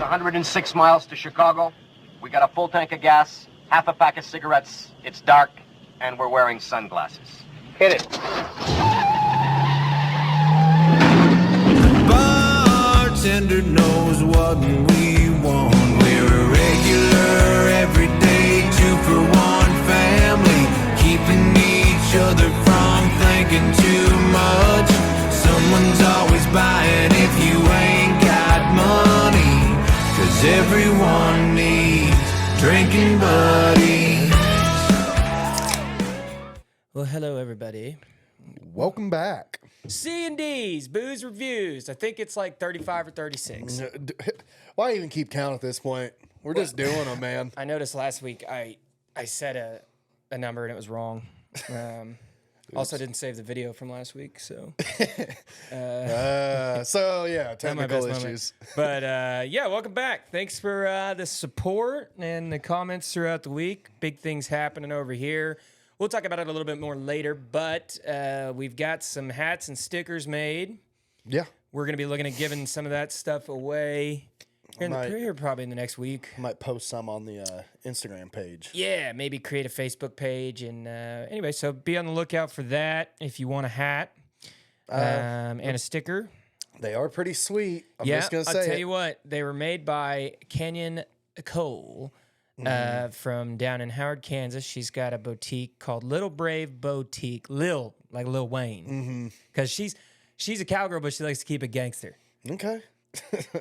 106 miles to Chicago. We got a full tank of gas, half a pack of cigarettes. It's dark, and we're wearing sunglasses. Hit it. Bartender knows what we want. We're a regular, everyday, 2-for-1 family, keeping each other from thinking too much. Someone's always buying if you ain't got money, 'cause everyone needs drinking buddies. Well, hello, everybody. Welcome back. C&D's, Booze Reviews. I think it's like 35 or 36. Why even keep count at this point? We're just doing them, man. I noticed last week I said a number and it was wrong. Also didn't save the video from last week, so. So, yeah, technical issues. But, yeah, welcome back. Thanks for the support and the comments throughout the week. Big things happening over here. We'll talk about it a little bit more later, but we've got some hats and stickers made. Yeah. We're going to be looking at giving some of that stuff away here probably in the next week. I might post some on the Instagram page. Yeah, maybe create a Facebook page. And anyway, so be on the lookout for that if you want a hat and a sticker. They are pretty sweet. I'm Yeah, just going to say I'll tell you what. They were made by Kenyon Cole from down in Howard, Kansas. She's got a boutique called Little Brave Boutique. Lil, like Lil Wayne. Because she's a cowgirl, but she likes to keep it gangster. Okay.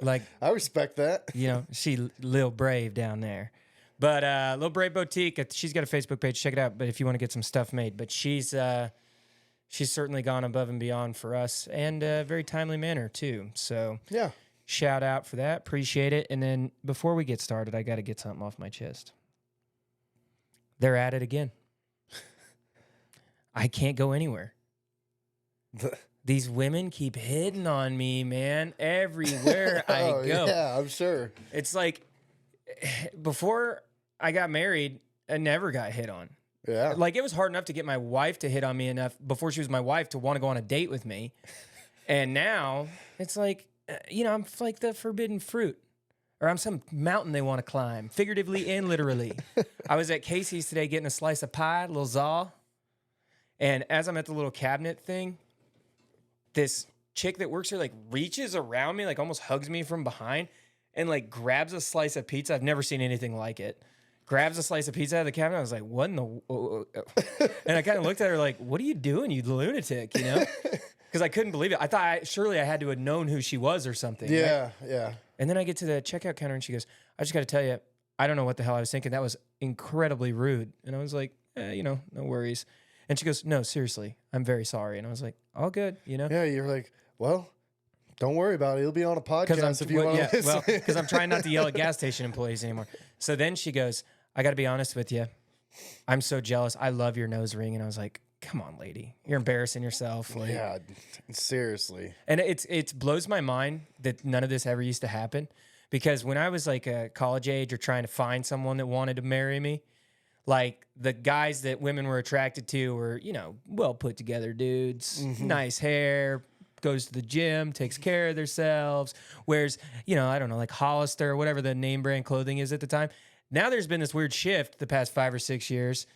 Like, I respect that. you know, she Lil Brave down there. But Lil Brave Boutique, she's got a Facebook page. Check it out. But if you want to get some stuff made, but she's certainly gone above and beyond for us, and a very timely manner too. So Yeah. shout out for that. Appreciate it. And then before we get started, I got to get something off my chest. They're at it again. I can't go anywhere. These women keep hitting on me, man, everywhere I go. Yeah, I'm sure. It's like before I got married, I never got hit on. Yeah. Like, it was hard enough to get my wife to hit on me enough before she was my wife to want to go on a date with me. And now it's like, I'm like the forbidden fruit, or I'm some mountain they want to climb, figuratively and literally. I was at Casey's today getting a slice of pie, a little za. And as I'm at the little cabinet thing, this chick that works here like reaches around me, like almost hugs me from behind, and like grabs a slice of pizza. I've never seen anything like it. Grabs a slice of pizza out of the cabinet. I was like, what in the... And I kind of looked at her like, what are you doing, you lunatic, you know? Because I couldn't believe it. I thought surely I had to have known who she was or something. Yeah, right? yeah. And then I get to the checkout counter and she goes, I just got to tell you, I don't know what the hell I was thinking. That was incredibly rude. And I was like, no worries. And she goes, no, seriously, I'm very sorry. And I was like, all good, you know? Yeah, you're like, well, don't worry about it. It'll be on a podcast if you want to listen. Because I'm trying not to yell at gas station employees anymore. So then she goes, I got to be honest with you. I'm so jealous. I love your nose ring. And I was like, come on, lady. You're embarrassing yourself. Like, Yeah, seriously. and it blows my mind that none of this ever used to happen. Because when I was like a college age or trying to find someone that wanted to marry me, like the guys that women were attracted to were, well put together dudes, nice hair, goes to the gym, takes care of themselves, wears, I don't know, like Hollister or whatever the name brand clothing is at the time. Now there's been this weird shift the past 5 or 6 years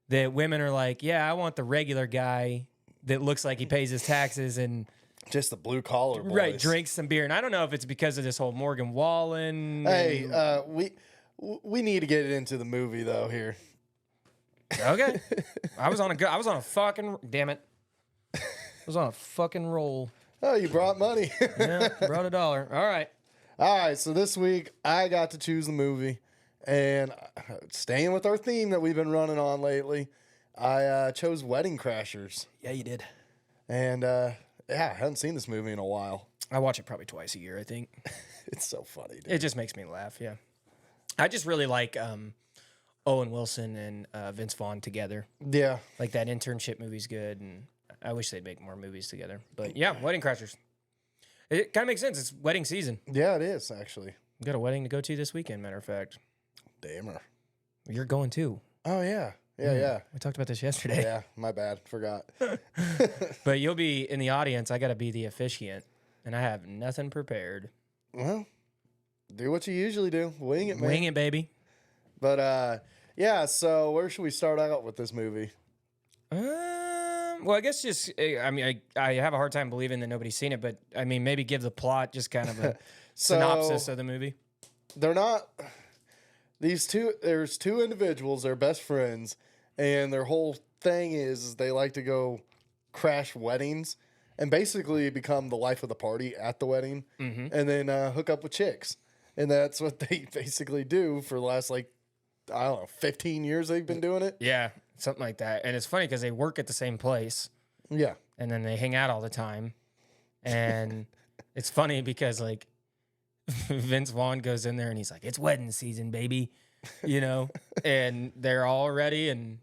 that women are like, yeah, I want the regular guy that looks like he pays his taxes and Just the blue collar boys. right, drinks some beer. And I don't know if it's because of this whole Morgan Wallen. Hey, we need to get it into the movie though here. Okay. I was on a fucking, damn it. I was on a fucking roll. Oh, you brought money. Yeah, brought $1. All right. All right, so this week I got to choose the movie, and staying with our theme that we've been running on lately, I chose Wedding Crashers. Yeah, you did. And yeah, I hadn't seen this movie in a while. I watch it probably twice a year, I think. It's so funny, dude. It just makes me laugh, yeah. I just really like Owen Wilson and Vince Vaughn together. Yeah. Like, that Internship movie's good, and I wish they'd make more movies together. But yeah, Wedding Crashers. It kind of makes sense. It's wedding season. Yeah, it is, actually. We got a wedding to go to this weekend, matter of fact. Damn. You're going too. Oh, yeah. Yeah. We talked about this yesterday. Yeah, my bad. Forgot. But you'll be in the audience. I got to be the officiant, and I have nothing prepared. Well, do what you usually do. Wing it, man. Wing it, baby. But yeah. So where should we start out with this movie? Well, I guess just, I mean, I have a hard time believing that nobody's seen it, but I mean, maybe give the plot just kind of a synopsis of the movie. They're not these two. There's two individuals. They're best friends, and their whole thing is they like to go crash weddings and basically become the life of the party at the wedding, and then hook up with chicks, and that's what they basically do for the last, like, I don't know, 15 years they've been doing it. Yeah, something like that. And it's funny because they work at the same place. Yeah. And then they hang out all the time. And it's funny because, like, Vince Vaughn goes in there and he's like, it's wedding season, baby. You know? And they're all ready. And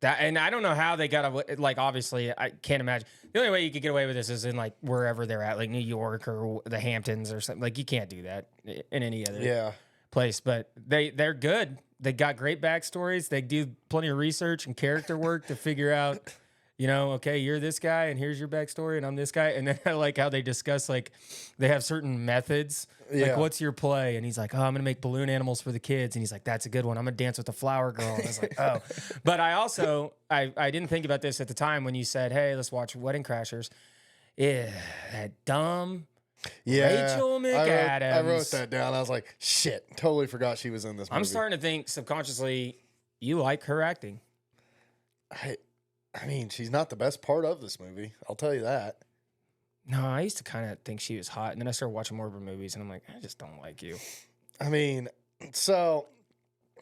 I don't know how they got, like, obviously, I can't imagine. The only way you could get away with this is in, like, wherever they're at, like New York or the Hamptons or something. Like, you can't do that in any other place. But they're good. They got great backstories. They do plenty of research and character work to figure out, you know, okay, you're this guy and here's your backstory and I'm this guy. And then I like how they discuss, like, they have certain methods. Like, what's your play? And he's like, oh, I'm going to make balloon animals for the kids. And he's like, that's a good one. I'm going to dance with the flower girl. And I was like, oh. But I also, I didn't think about this at the time when you said, hey, let's watch Wedding Crashers. Yeah, that dumb Rachel McAdams. I wrote that down. I was like, shit, totally forgot she was in this movie. I'm starting to think subconsciously you like her acting. I mean, she's not the best part of this movie. I'll tell you that. No, I used to kind of think she was hot, and then I started watching more of her movies, and I'm like, I just don't like you. I mean, so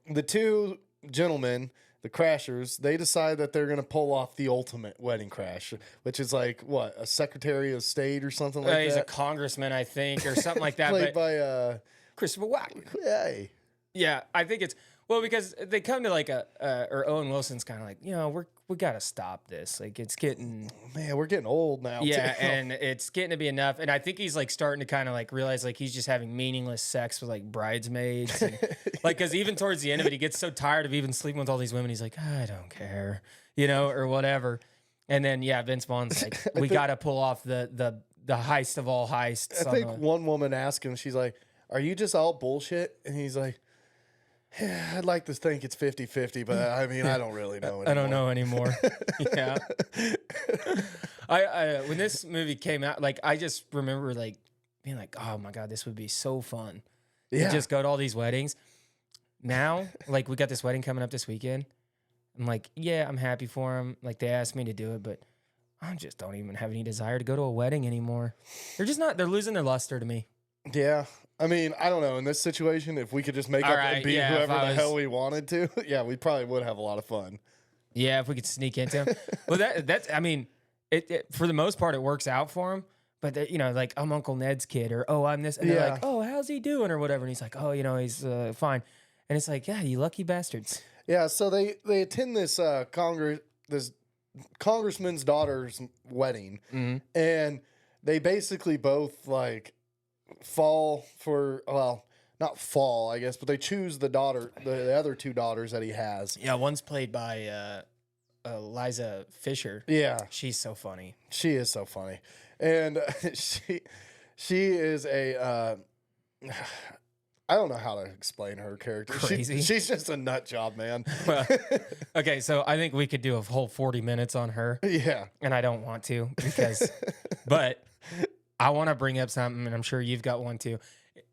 the two gentlemen, the Crashers, they decide that they're going to pull off the ultimate wedding crash, which is like, what, a Secretary of State or something like that? He's a congressman, I think, or something like that. Played by Christopher Walken. Hey. Yeah, I think it's, well, because they come to like or Owen Wilson's kind of like, you know, we got to stop this. Like, it's getting... Man, we're getting old now. Yeah, too. and it's getting to be enough. And I think he's like starting to kind of like realize like he's just having meaningless sex with like bridesmaids. And, like, because even towards the end of it, he gets so tired of even sleeping with all these women. He's like, I don't care, you know, or whatever. And then, yeah, Vince Vaughn's like, we got to pull off the heist of all heists. I think one woman asked him, she's like, are you just all bullshit? And he's like, yeah, I'd like to think it's 50-50, but I mean, I don't really know anymore. I don't know anymore. Yeah. I when this movie came out, like, I just remember like being like, oh my God, this would be so fun. Yeah. To just go to all these weddings. Now, like, we got this wedding coming up this weekend. I'm like, yeah, I'm happy for them. Like, they asked me to do it, but I just don't even have any desire to go to a wedding anymore. They're losing their luster to me. Yeah. I mean, I don't know. In this situation, if we could just make up and be whoever the hell we wanted to, yeah, we probably would have a lot of fun. Yeah, if we could sneak into him. Well, that's, I mean, it for the most part, it works out for him. But, you know, like, I'm Uncle Ned's kid, or, oh, I'm this. And they're like, oh, how's he doing, or whatever. And he's like, oh, you know, he's fine. And it's like, yeah, you lucky bastards. Yeah, so they attend this congressman's daughter's wedding, and they basically both, like, fall for, well, not fall, I guess, but they choose the other two daughters that he has. Yeah, one's played by Liza Fisher. Yeah. She's so funny. She is so funny. And she is a, I don't know how to explain her character. Crazy. She's just a nut job, man. Well, okay, so I think we could do a whole 40 minutes on her. Yeah. And I don't want to because, but I want to bring up something, and I'm sure you've got one too.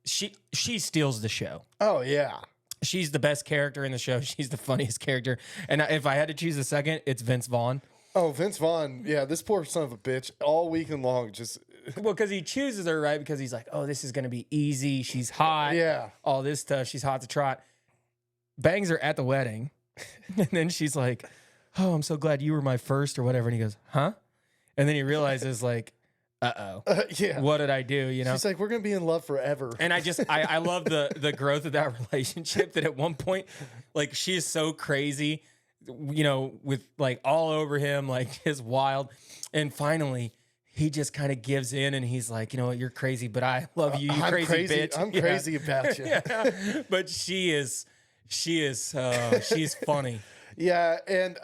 She steals the show. Oh, yeah. She's the best character in the show. She's the funniest character. And if I had to choose a second, it's Vince Vaughn. Oh, Vince Vaughn. Yeah, this poor son of a bitch all weekend long just... Well, because he chooses her, right? Because he's like, oh, this is going to be easy. She's hot. Yeah. All this stuff. She's hot to trot. Bangs her at the wedding. And then she's like, oh, I'm so glad you were my first or whatever. And he goes, huh? And then he realizes, like, yeah. What did I do? You know? She's like, we're going to be in love forever. And I love the growth of that relationship, that at one point, like, she is so crazy, you know, with like all over him, like just wild. And finally, he just kind of gives in and he's like, you know what, you're crazy, but I love you, you crazy bitch. I'm crazy about you. Yeah. But she's funny. Yeah, and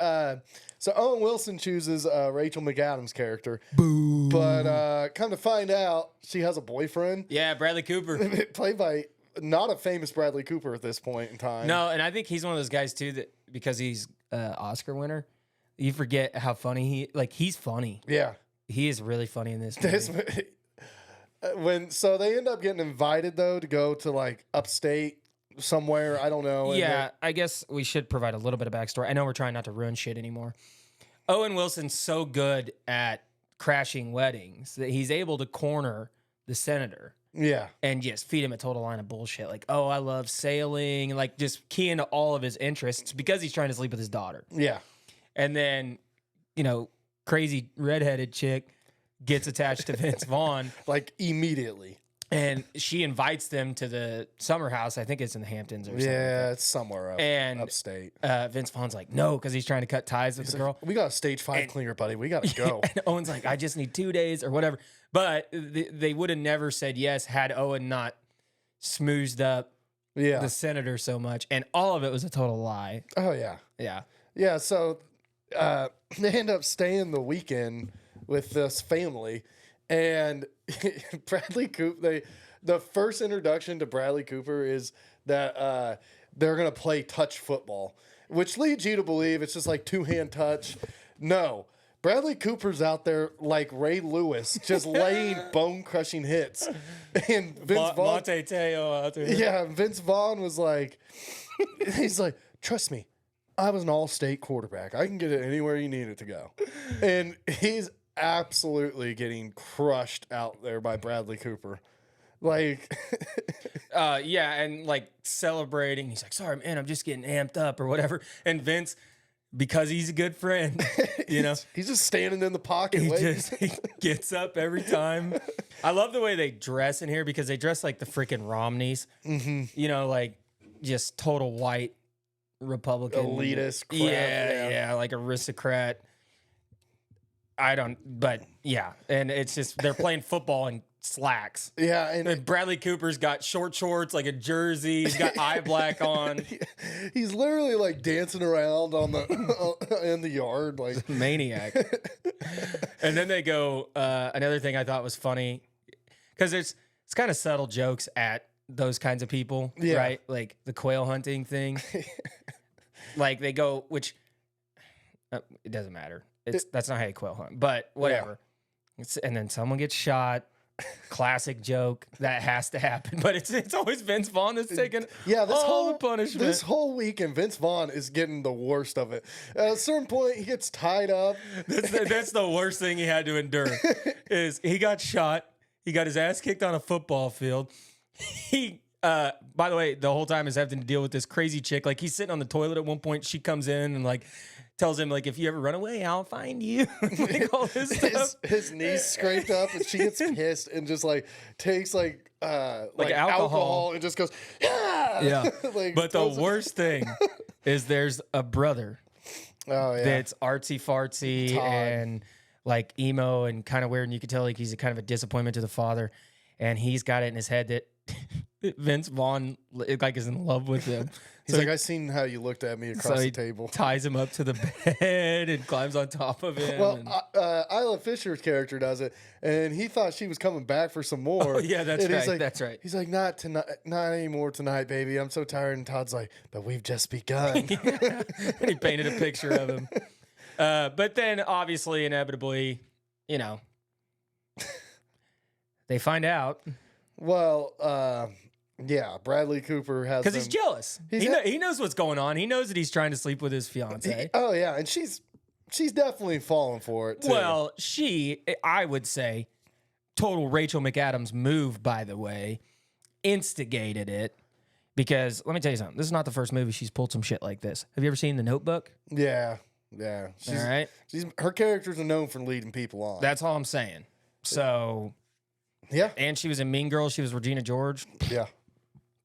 so Owen Wilson chooses Rachel McAdams' character. Boo. But come to find out, she has a boyfriend. Yeah, Bradley Cooper. Played by not a famous Bradley Cooper at this point in time. No, and I think he's one of those guys too that because he's Oscar winner, you forget how funny he's funny. Yeah. He is really funny in this movie. So they end up getting invited though to go to like upstate somewhere. I don't know. Yeah, I guess we should provide a little bit of backstory. I know we're trying not to ruin shit anymore. Owen Wilson's so good at crashing weddings that he's able to corner the senator. Yeah. And just feed him a total line of bullshit. Like, oh, I love sailing. Like, just key into all of his interests because he's trying to sleep with his daughter. Yeah. And then, crazy redheaded chick gets attached to Vince Vaughn. Like, immediately. And she invites them to the summer house. I think it's in the Hamptons or something. Yeah, it's somewhere upstate. Vince Vaughn's like, no, because he's trying to cut ties with the girl. We got a stage 5 cleaner, buddy. We got to go. And Owen's like, I just need 2 days or whatever. But they would have never said yes had Owen not smoothed up the senator so much. And all of it was a total lie. Oh, yeah. Yeah. Yeah, so they end up staying the weekend with this family. And Bradley Cooper, the first introduction to Bradley Cooper is that they're going to play touch football, which leads you to believe it's just like two-hand touch. No. Bradley Cooper's out there like Ray Lewis, just laying bone-crushing hits. And Vince Vaughn... Monte Teo out there. Yeah, Vince Vaughn was like... He's like, trust me, I was an all-state quarterback. I can get it anywhere you need it to go. And he's absolutely getting crushed out there by Bradley Cooper. Like... yeah, and like celebrating. He's like, sorry, man, I'm just getting amped up or whatever. And Vince... Because he's a good friend, he's just standing in the pocket. He gets up every time. I love the way they dress in here because they dress like the freaking Romneys. Mm-hmm. Like just total white Republican. Elitist crap. Yeah, like aristocrat. But yeah. And it's just, they're playing football in slacks. Yeah. And Bradley Cooper's got short shorts, like a jersey. He's got eye black on. He's literally like dancing around on the in the yard, like maniac. And then they go, another thing I thought was funny, because it's kind of subtle jokes at those kinds of people, right? Like the quail hunting thing. Like they go, which it doesn't matter. That's not how you quail hunt, but whatever. Yeah. And then someone gets shot. Classic joke that has to happen, but it's always Vince Vaughn that's taking all the punishment. This whole weekend, Vince Vaughn is getting the worst of it. At a certain point, he gets tied up. That's the worst thing he had to endure. Is he got shot? He got his ass kicked on a football field. He, by the way, the whole time is having to deal with this crazy chick. Like he's sitting on the toilet at one point. She comes in and like tells him like, if you ever run away, I'll find you. Like all this stuff. His knees scraped up, and she gets pissed and just like takes like alcohol and just goes yeah. But the worst thing is there's a brother. Oh yeah, that's artsy fartsy and like emo and kind of weird, and you can tell like he's a kind of a disappointment to the father, and he's got it in his head that Vince Vaughn like is in love with him. He's like, I seen how you looked at me across the table. Ties him up to the bed and climbs on top of him. Well, Isla Fisher's character does it, and he thought she was coming back for some more. Oh, yeah, that's and right. He's like, that's right. He's like, not tonight, not anymore tonight, baby. I'm so tired. And Todd's like, but we've just begun. And he painted a picture of him. But then, obviously, inevitably, they find out. Well, yeah, Bradley Cooper has because he's jealous. He knows what's going on. He knows that he's trying to sleep with his fiance. Oh yeah, and she's definitely falling for it too. Well, I would say, total Rachel McAdams move. By the way, instigated it because let me tell you something. This is not the first movie she's pulled some shit like this. Have you ever seen The Notebook? Yeah. All right. Her characters are known for leading people on. That's all I'm saying. So. Yeah. And she was in Mean Girls. She was Regina George. Yeah.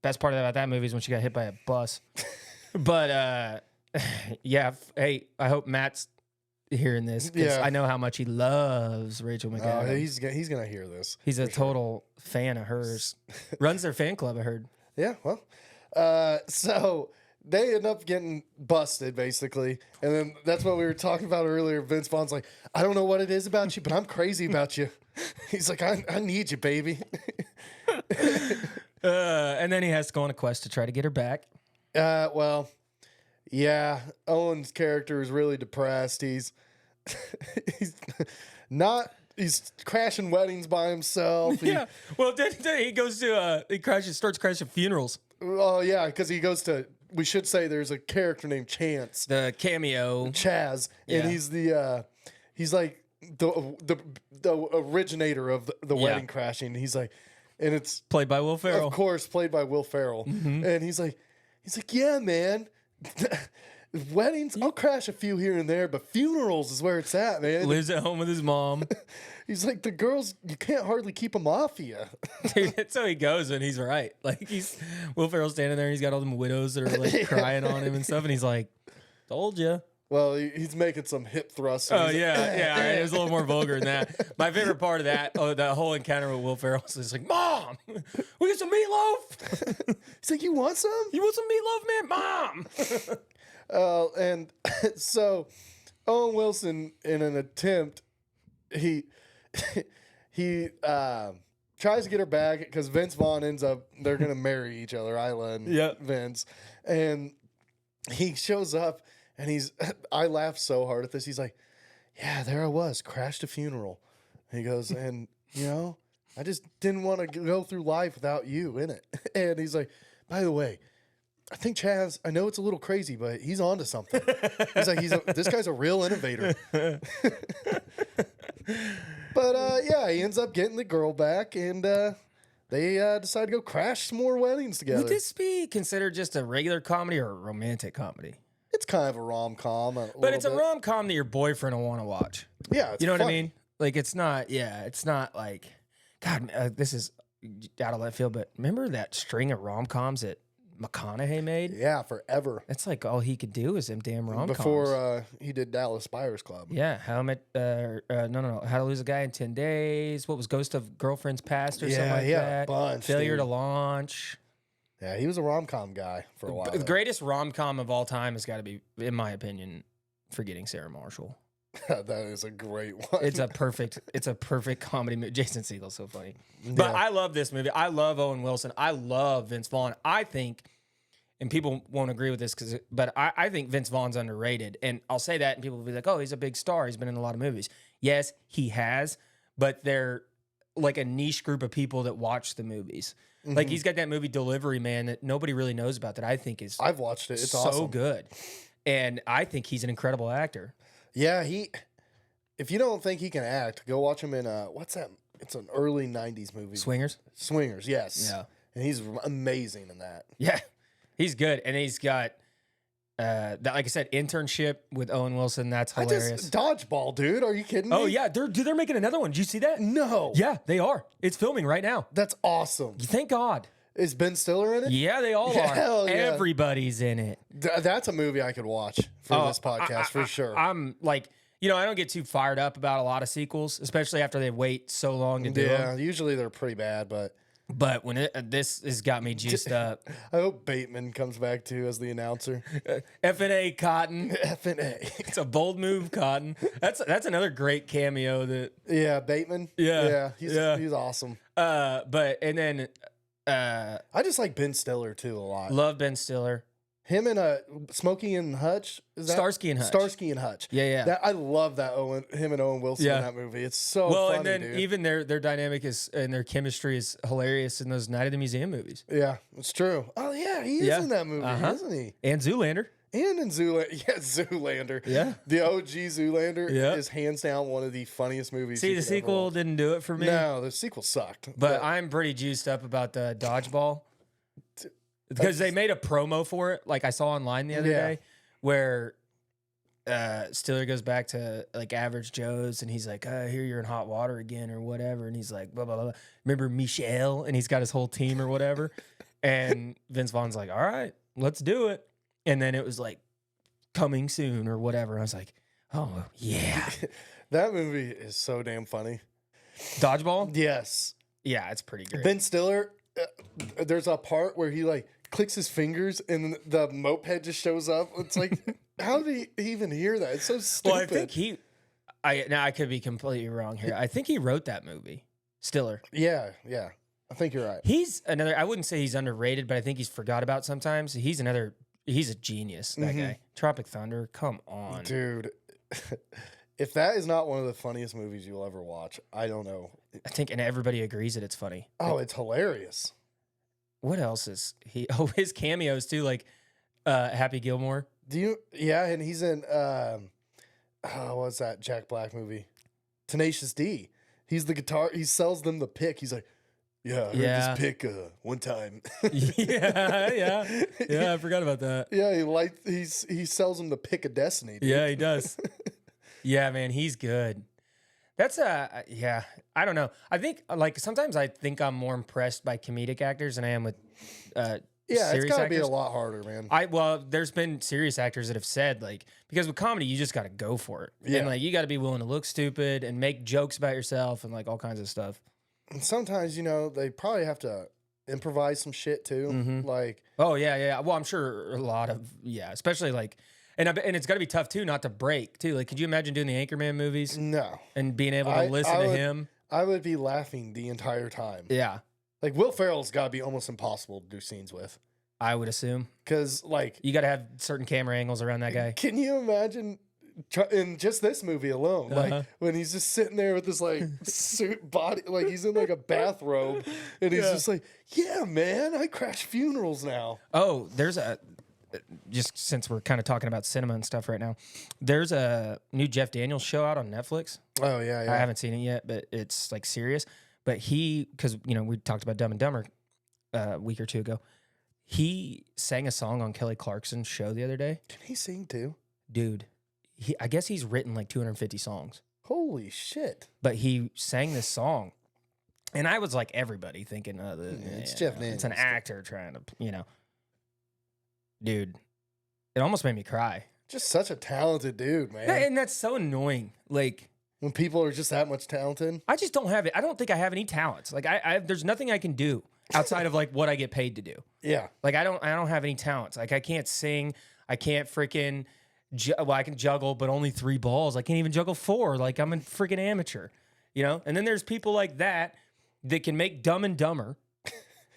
Best part about that movie is when she got hit by a bus. But, yeah. Hey, I hope Matt's hearing this because I know how much he loves Rachel McAdams. Oh, he's going to hear this. He's a total fan of hers. Runs their fan club, I heard. Yeah, well. So they end up getting busted, basically. And then that's what we were talking about earlier. Vince Vaughn's like, I don't know what it is about you, but I'm crazy about you. He's like, I need you, baby. And then he has to go on a quest to try to get her back. Well, yeah. Owen's character is really depressed. He's he's crashing weddings by himself. Yeah. Well, then he goes to starts crashing funerals. Oh yeah, because he goes to. We should say there's a character named Chance, The cameo. Chaz, Yeah. and he's like the originator of the wedding crashing. He's like, and it's Played by Will Ferrell. of course played by Will Ferrell, and he's like, yeah, man. Weddings, I'll crash a few here and there, but funerals is where it's at, man. Lives at home with his mom. He's like, the girls, you can't hardly keep them off you. Dude, that's how he goes, and he's right. Like Will Ferrell's standing there, and he's got all them widows that are like crying on him and stuff, and he's like, "Told you." Well, he's making some hip thrusts. Oh yeah. Right. It was a little more vulgar than that. My favorite part of that, that whole encounter with Will Ferrell is like, "Mom, we get some meatloaf. He's like, you want some? You want some meatloaf, man, Mom?" And so Owen Wilson, in an attempt, he tries to get her back because Vince Vaughn ends up, they're going to marry each other, Isla and Vince. And he shows up and I laughed so hard at this. He's like, yeah, there I was, crashed a funeral. He goes, and I just didn't want to go through life without you in it. And he's like, by the way, I think Chaz, I know it's a little crazy, but he's onto something. He's like, this guy's a real innovator. But yeah, he ends up getting the girl back, and they decide to go crash some more weddings together. Would this be considered just a regular comedy or a romantic comedy? It's kind of a rom-com. But it's a rom-com that your boyfriend will want to watch. Yeah, it's You know what I funny. mean? Like, it's not like, God, this is out of left field, but remember that string of rom-coms that McConaughey made? Yeah, forever. That's like all he could do is them damn rom-coms. Before he did Dallas Buyers Club. Yeah, How to Lose a Guy in 10 Days. What was Ghost of Girlfriend's Past or something like yeah, that? a bunch, Failure dude. to Launch. Yeah, he was a rom-com guy for a while. The greatest rom-com of all time has got to be, in my opinion, Forgetting Sarah Marshall. That is a great one. It's a perfect comedy movie. Jason Segel's so funny. But I love this movie. I love Owen Wilson. I love Vince Vaughn. I think, and people won't agree with this, but I think Vince Vaughn's underrated. And I'll say that, and people will be like, oh, he's a big star. He's been in a lot of movies. Yes, he has, but they're like a niche group of people that watch the movies. Like, he's got that movie Delivery Man that nobody really knows about that I think is I've watched it. It's so awesome. good. And I think he's an incredible actor. Yeah, if you don't think he can act, go watch him in what's that? It's an early 90s movie. Swingers? Swingers, yes. Yeah. And he's amazing in that. Yeah, he's good. And he's got, like I said, Internship with Owen Wilson. That's hilarious. Dodgeball, dude. Are you kidding me? Oh, yeah. They're making another one. Did you see that? No. Yeah, they are. It's filming right now. That's awesome. Thank God. Is Ben Stiller in it? Yeah, they all are. Hell yeah. Everybody's in it. That's a movie I could watch for this podcast, for sure. I'm like, I don't get too fired up about a lot of sequels, especially after they wait so long to do them. Usually they're pretty bad, but But when this has got me juiced up. I hope Bateman comes back too as the announcer. FNA Cotton. FNA. It's a bold move, Cotton. That's another great cameo that. Yeah, Bateman. Yeah. He's awesome. And then I just like Ben Stiller too a lot. love Ben Stiller. Him and Smokey and Hutch. Is that? Starsky and Hutch. Starsky and Hutch. Yeah. I love that him and Owen Wilson in that movie. It's so well, funny, and then dude. even their dynamic is and their chemistry is hilarious in those Night at the Museum movies. Yeah, it's true. Oh yeah, he is in that movie, isn't he? And Zoolander. And in Zoolander. Yeah, Zoolander. Yeah. The OG Zoolander Yeah. is hands down one of the funniest movies. See, you the could ever sequel watch. didn't do it for me. No, the sequel sucked. But I'm pretty juiced up about the Dodgeball. Because they made a promo for it, like I saw online the other day, where Stiller goes back to like Average Joe's and he's like, I hear you're in hot water again or whatever. And he's like, blah, blah, blah. Remember Michelle? And he's got his whole team or whatever. And Vince Vaughn's like, all right, let's do it. And then it was like coming soon or whatever. I was like, oh, yeah. That movie is so damn funny. Dodgeball? Yes. Yeah, it's pretty great. Ben Stiller, there's a part where he like clicks his fingers and the moped just shows up. It's like, how did he even hear that? It's so stupid. Well, I think I could be completely wrong here. I think he wrote that movie, Stiller. Yeah. I think you're right. He's another. I wouldn't say he's underrated, but I think he's forgot about sometimes. He's a genius. That guy. Tropic Thunder. Come on, Dude. If that is not one of the funniest movies you'll ever watch, I don't know. I think, and everybody agrees that it's funny. Oh, it's hilarious. What else is he? Oh, his cameos too, like Happy Gilmore. Yeah, and he's in what's that Jack Black movie? Tenacious D. He's the guitar. He sells them the pick. He's like, yeah, I heard this pick one time. yeah. I forgot about that. Yeah, he sells them the pick of destiny. Dude. Yeah, he does. Yeah, man, he's good. That's yeah. I don't know. I think like sometimes I think I'm more impressed by comedic actors than I am with it's serious gotta be a actors. lot harder, man. Well, there's been serious actors that have said like because with comedy you just got to go for it, Yeah. and like you got to be willing to look stupid and make jokes about yourself and like all kinds of stuff. And sometimes, they probably have to improvise some shit too. Like, Oh yeah. Well, I'm sure a lot of especially like, and it's got to be tough too not to break too. Like, could you imagine doing the Anchorman movies no. and being able to listen to him? I would be laughing the entire time. Yeah, Like, Will Ferrell's got to be almost impossible to do scenes with. I would assume Because, like, you got to have certain camera angles around that guy. can you imagine in just this movie alone, like, when he's just sitting there with this, like, suit body, like, he's in, like, a bathrobe, and he's just like, yeah, man, I crash funerals now. Oh, there's just since we're kind of talking about cinema and stuff right now, there's a new Jeff Daniels show out on Netflix. Oh, yeah. I haven't seen it yet, but it's like serious. But because we talked about Dumb and Dumber a week or two ago, he sang a song on Kelly Clarkson's show the other day. Can he sing too? Dude, I guess he's written like 250 songs, Holy shit. but he sang this song. And I was like everybody thinking, It's Jeff It's an Daniels. actor trying to, Dude, it almost made me cry. Just such a talented dude, man. And that's so annoying. Like, When people are just that much talented. I just don't have it. I don't think I have any talents. Like, there's nothing I can do outside of like what I get paid to do. Yeah. Like, I don't have any talents. Like, I can't sing. I can't freaking. I can juggle, but only 3 balls. I can't even juggle 4. Like, I'm a freaking amateur, And then there's people like that can make Dumb and Dumber,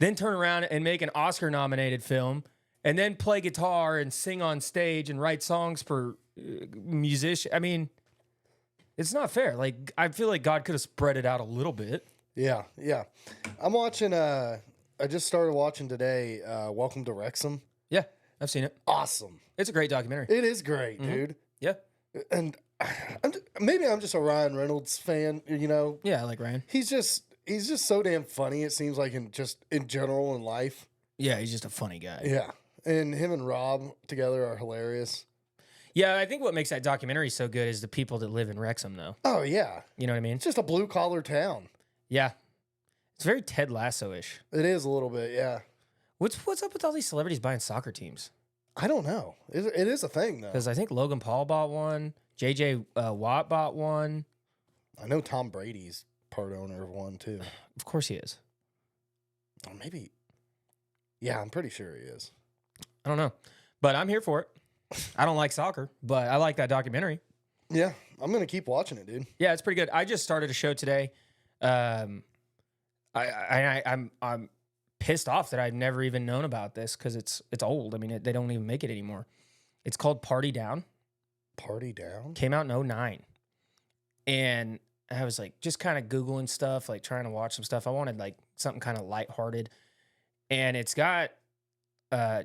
then turn around and make an Oscar-nominated film, and then play guitar and sing on stage and write songs for musicians. I mean, it's not fair. Like, I feel like God could have spread it out a little bit. Yeah. I'm watching, I just started watching today, Welcome to Wrexham. Yeah, I've seen it. Awesome. It's a great documentary. It is great, dude. Yeah. And maybe I'm just a Ryan Reynolds fan, Yeah, I like Ryan. He's just so damn funny, it seems like in general in life. Yeah, he's just a funny guy. Yeah. And him and Rob together are hilarious. Yeah, I think what makes that documentary so good is the people that live in Wrexham, though. Oh, yeah. You know what I mean? It's just a blue collar town. Yeah. It's very Ted Lasso-ish. It is a little bit, yeah. What's up with all these celebrities buying soccer teams? I don't know. It is a thing, though. Because I think Logan Paul bought one. J.J. Watt bought one. I know Tom Brady's part owner of one, too. Of course he is. Or maybe. Yeah, I'm pretty sure he is. I don't know. But I'm here for it. I don't like soccer, but I like that documentary. Yeah, I'm going to keep watching it, dude. Yeah, it's pretty good. I just started a show today. I'm pissed off that I'd never even known about this because it's old. I mean, they don't even make it anymore. It's called Party Down. Party Down? Came out in 2009. And I was like just kind of Googling stuff, like trying to watch some stuff. I wanted like something kind of lighthearted. And it's got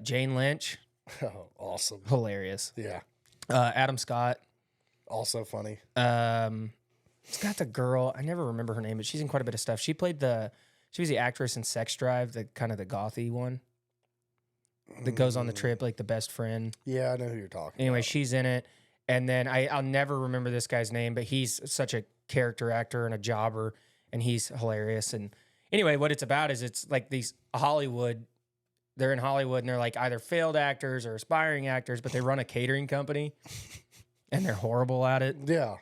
Jane Lynch. Oh, awesome. Hilarious. Yeah. Adam Scott. Also funny. It's got the girl. I never remember her name, but she's in quite a bit of stuff. She was the actress in Sex Drive, the kind of the gothy one that goes on the trip, like the best friend. Yeah, I know who you're talking Anyway, about. she's in it. And then I'll never remember this guy's name, but he's such a character actor and a jobber, and he's hilarious. And anyway, what it's about is it's like these Hollywood. They're in Hollywood, and they're like either failed actors or aspiring actors, but they run a catering company, and they're horrible at it. Yeah.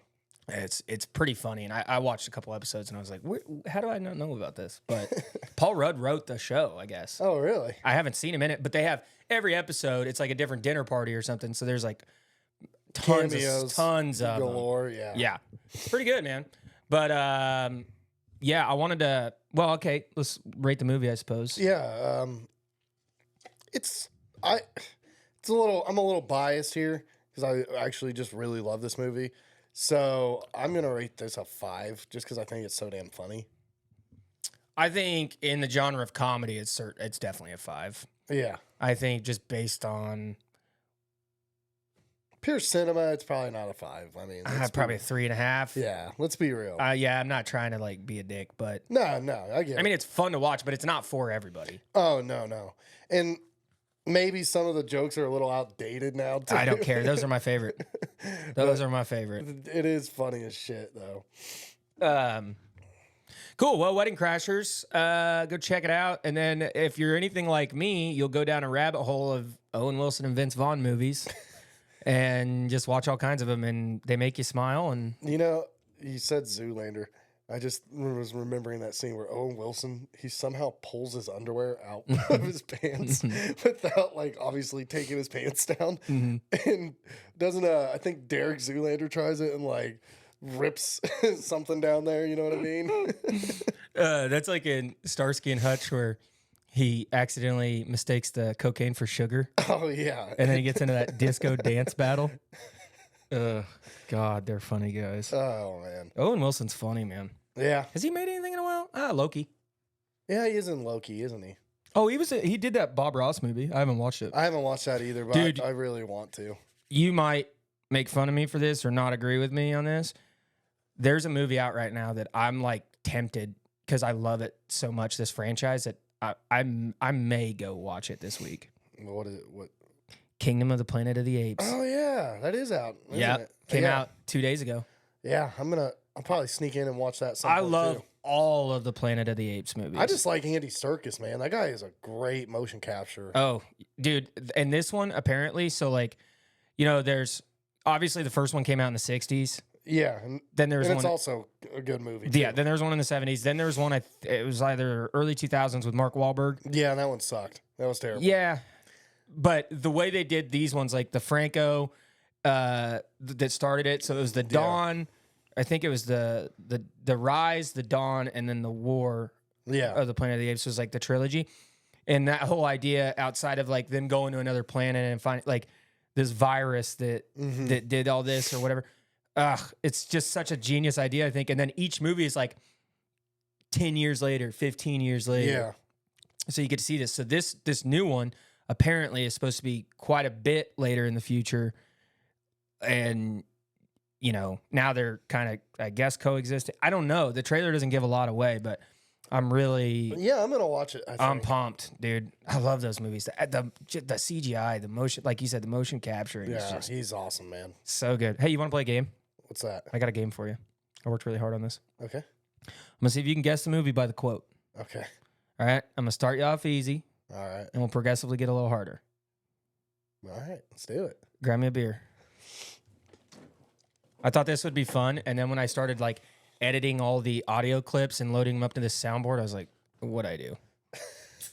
It's pretty funny, and I watched a couple episodes, and I was like, how do I not know about this? But Paul Rudd wrote the show, I guess. Oh, really? I haven't seen him in it, but they have every episode. It's like a different dinner party or something. So there's like Cameos tons of them. galore. Yeah. Yeah, it's pretty good, man. But yeah, I wanted to. Well, okay, let's rate the movie, I suppose. Yeah. It's a little. I'm a little biased here because I actually just really love this movie. So I'm gonna rate this a 5 just because I think it's so damn funny. I think in the genre of comedy, it's definitely a 5. Yeah. I think just based on Pure cinema, it's probably not a 5. I mean, probably a 3.5. Yeah, let's be real. Yeah, I'm not trying to like be a dick, but No, I get it. I mean it's fun to watch, but it's not for everybody. Oh, no. And maybe some of the jokes are a little outdated now, too. I don't care. Those are my favorite. Those are my favorite. It is funny as shit, though. Cool. Well, Wedding Crashers, go check it out. And then if you're anything like me, you'll go down a rabbit hole of Owen Wilson and Vince Vaughn movies and just watch all kinds of them, and they make you smile. And You know, you said Zoolander. I just was remembering that scene where Owen Wilson, he somehow pulls his underwear out of his pants without, like, obviously taking his pants down. And doesn't, I think Derek Zoolander tries it and, like, rips something down there. You know what I mean? that's like in Starsky and Hutch where he accidentally mistakes the cocaine for sugar. Oh, yeah. And then he gets into that disco dance battle. God, they're funny guys. Oh, man. Owen Wilson's funny, man. Yeah. Has he made anything in a while? Loki. Yeah, he is in Loki, isn't he? Oh, he did that Bob Ross movie. I haven't watched it. I haven't watched that either, but Dude. I really want to. You might make fun of me for this or not agree with me on this. There's a movie out right now that I'm like tempted because I love it so much, this franchise, that I may go watch it this week. What is it? What? Kingdom of the Planet of the Apes. Oh, yeah. That is out. Yeah, It? came Yeah. out 2 days ago. Yeah, I'll probably sneak in and watch that. I love all of the Planet of the Apes movies. I just like Andy Serkis, man. That guy is a great motion capture. Oh, dude. And this one, apparently, so like, you know, there's obviously the first one came out in the 60s. Yeah, and Then there's it's one. also a good movie. Too. Yeah, then there was one in the 70s. Then there was one, it was either early 2000s with Mark Wahlberg. Yeah, that one sucked. That was terrible. Yeah. But the way they did these ones, like the Franco that started it, so it was the Dawn. I think it was the Rise, the Dawn, and then the War Yeah. of the Planet of the Apes was like the trilogy. And that whole idea outside of like them going to another planet and finding like this virus that did all this or whatever. It's just such a genius idea, I think. And then each movie is like 10 years later, 15 years later. Yeah. So you get to see this. So this new one apparently is supposed to be quite a bit later in the future. And, you know, now they're kind of, I guess, coexisting. I don't know. The trailer doesn't give a lot away, but I'm really... Yeah, I'm going to watch it. I'm pumped, dude. I love those movies. The CGI, the motion, like you said, the motion capturing is Yeah, just he's awesome, man. so good. Hey, you want to play a game? What's that? I got a game for you. I worked really hard on this. Okay. I'm going to see if you can guess the movie by the quote. Okay. All right? I'm going to start you off easy, All right. and we'll progressively get a little harder. All right. Let's do it. Grab me a beer. I thought this would be fun, and then when I started, like, editing all the audio clips and loading them up to this soundboard, I was like, what'd I do?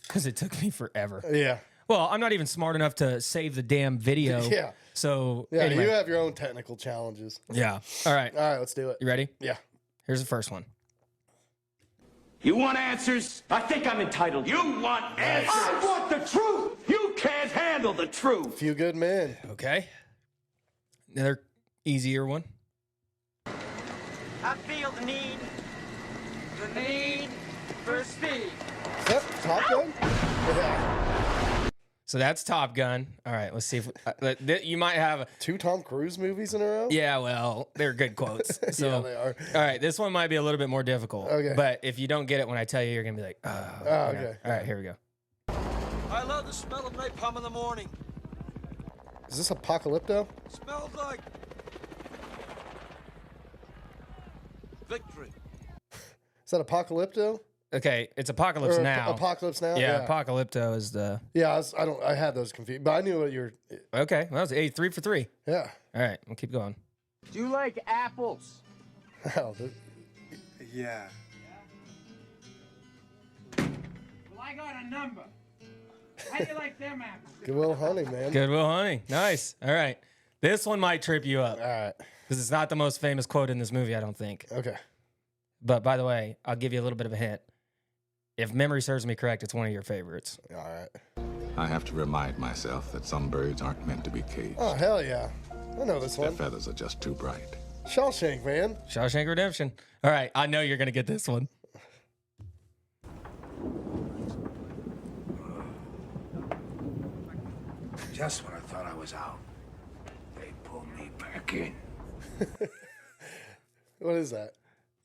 Because it took me forever. Yeah. Well, I'm not even smart enough to save the damn video. Yeah. So, Yeah, anyway. you have your own technical challenges. Yeah. All right. All right, let's do it. You ready? Yeah. Here's the first one. You want answers? I think I'm entitled. You want answers? I want the truth. You can't handle the truth. Few good men. Okay. Another easier one. I feel the need for speed. Yep, Top Gun? Yeah. So that's Top Gun. All right. Let's see if you might have. 2 Tom Cruise movies in a row? Yeah, well, they're good quotes. So, Yeah, they are. All right. This one might be a little bit more difficult. Okay. But if you don't get it when I tell you, you're going to be like, oh. Oh, you know. okay. All right. Here we go. I love the smell of napalm in the morning. Is this Apocalypto? Smells like victory. Is that Apocalypto? Okay. It's Apocalypse Or Now. Apocalypse Now? Yeah. Apocalypto is the. Yeah, I had those confused, but I knew what you're. Okay. Well, that was 3 for 3. Yeah. All right. We'll keep going. Do you like apples? Oh, Yeah. Well, I got a number. How do you like them apples? Good Will Hunting, man. Goodwill Hunting. Nice. All right. This one might trip you up All right. because it's not the most famous quote in this movie, I don't think. Okay. But by the way, I'll give you a little bit of a hint. If memory serves me correct, it's one of your favorites. All right. I have to remind myself that some birds aren't meant to be caged. Oh, hell yeah. I know this Their one. feathers are just too bright. Shawshank, man. Shawshank Redemption. All right. I know you're going to get this one. Just when I thought I was out, they pulled me back in. What is that?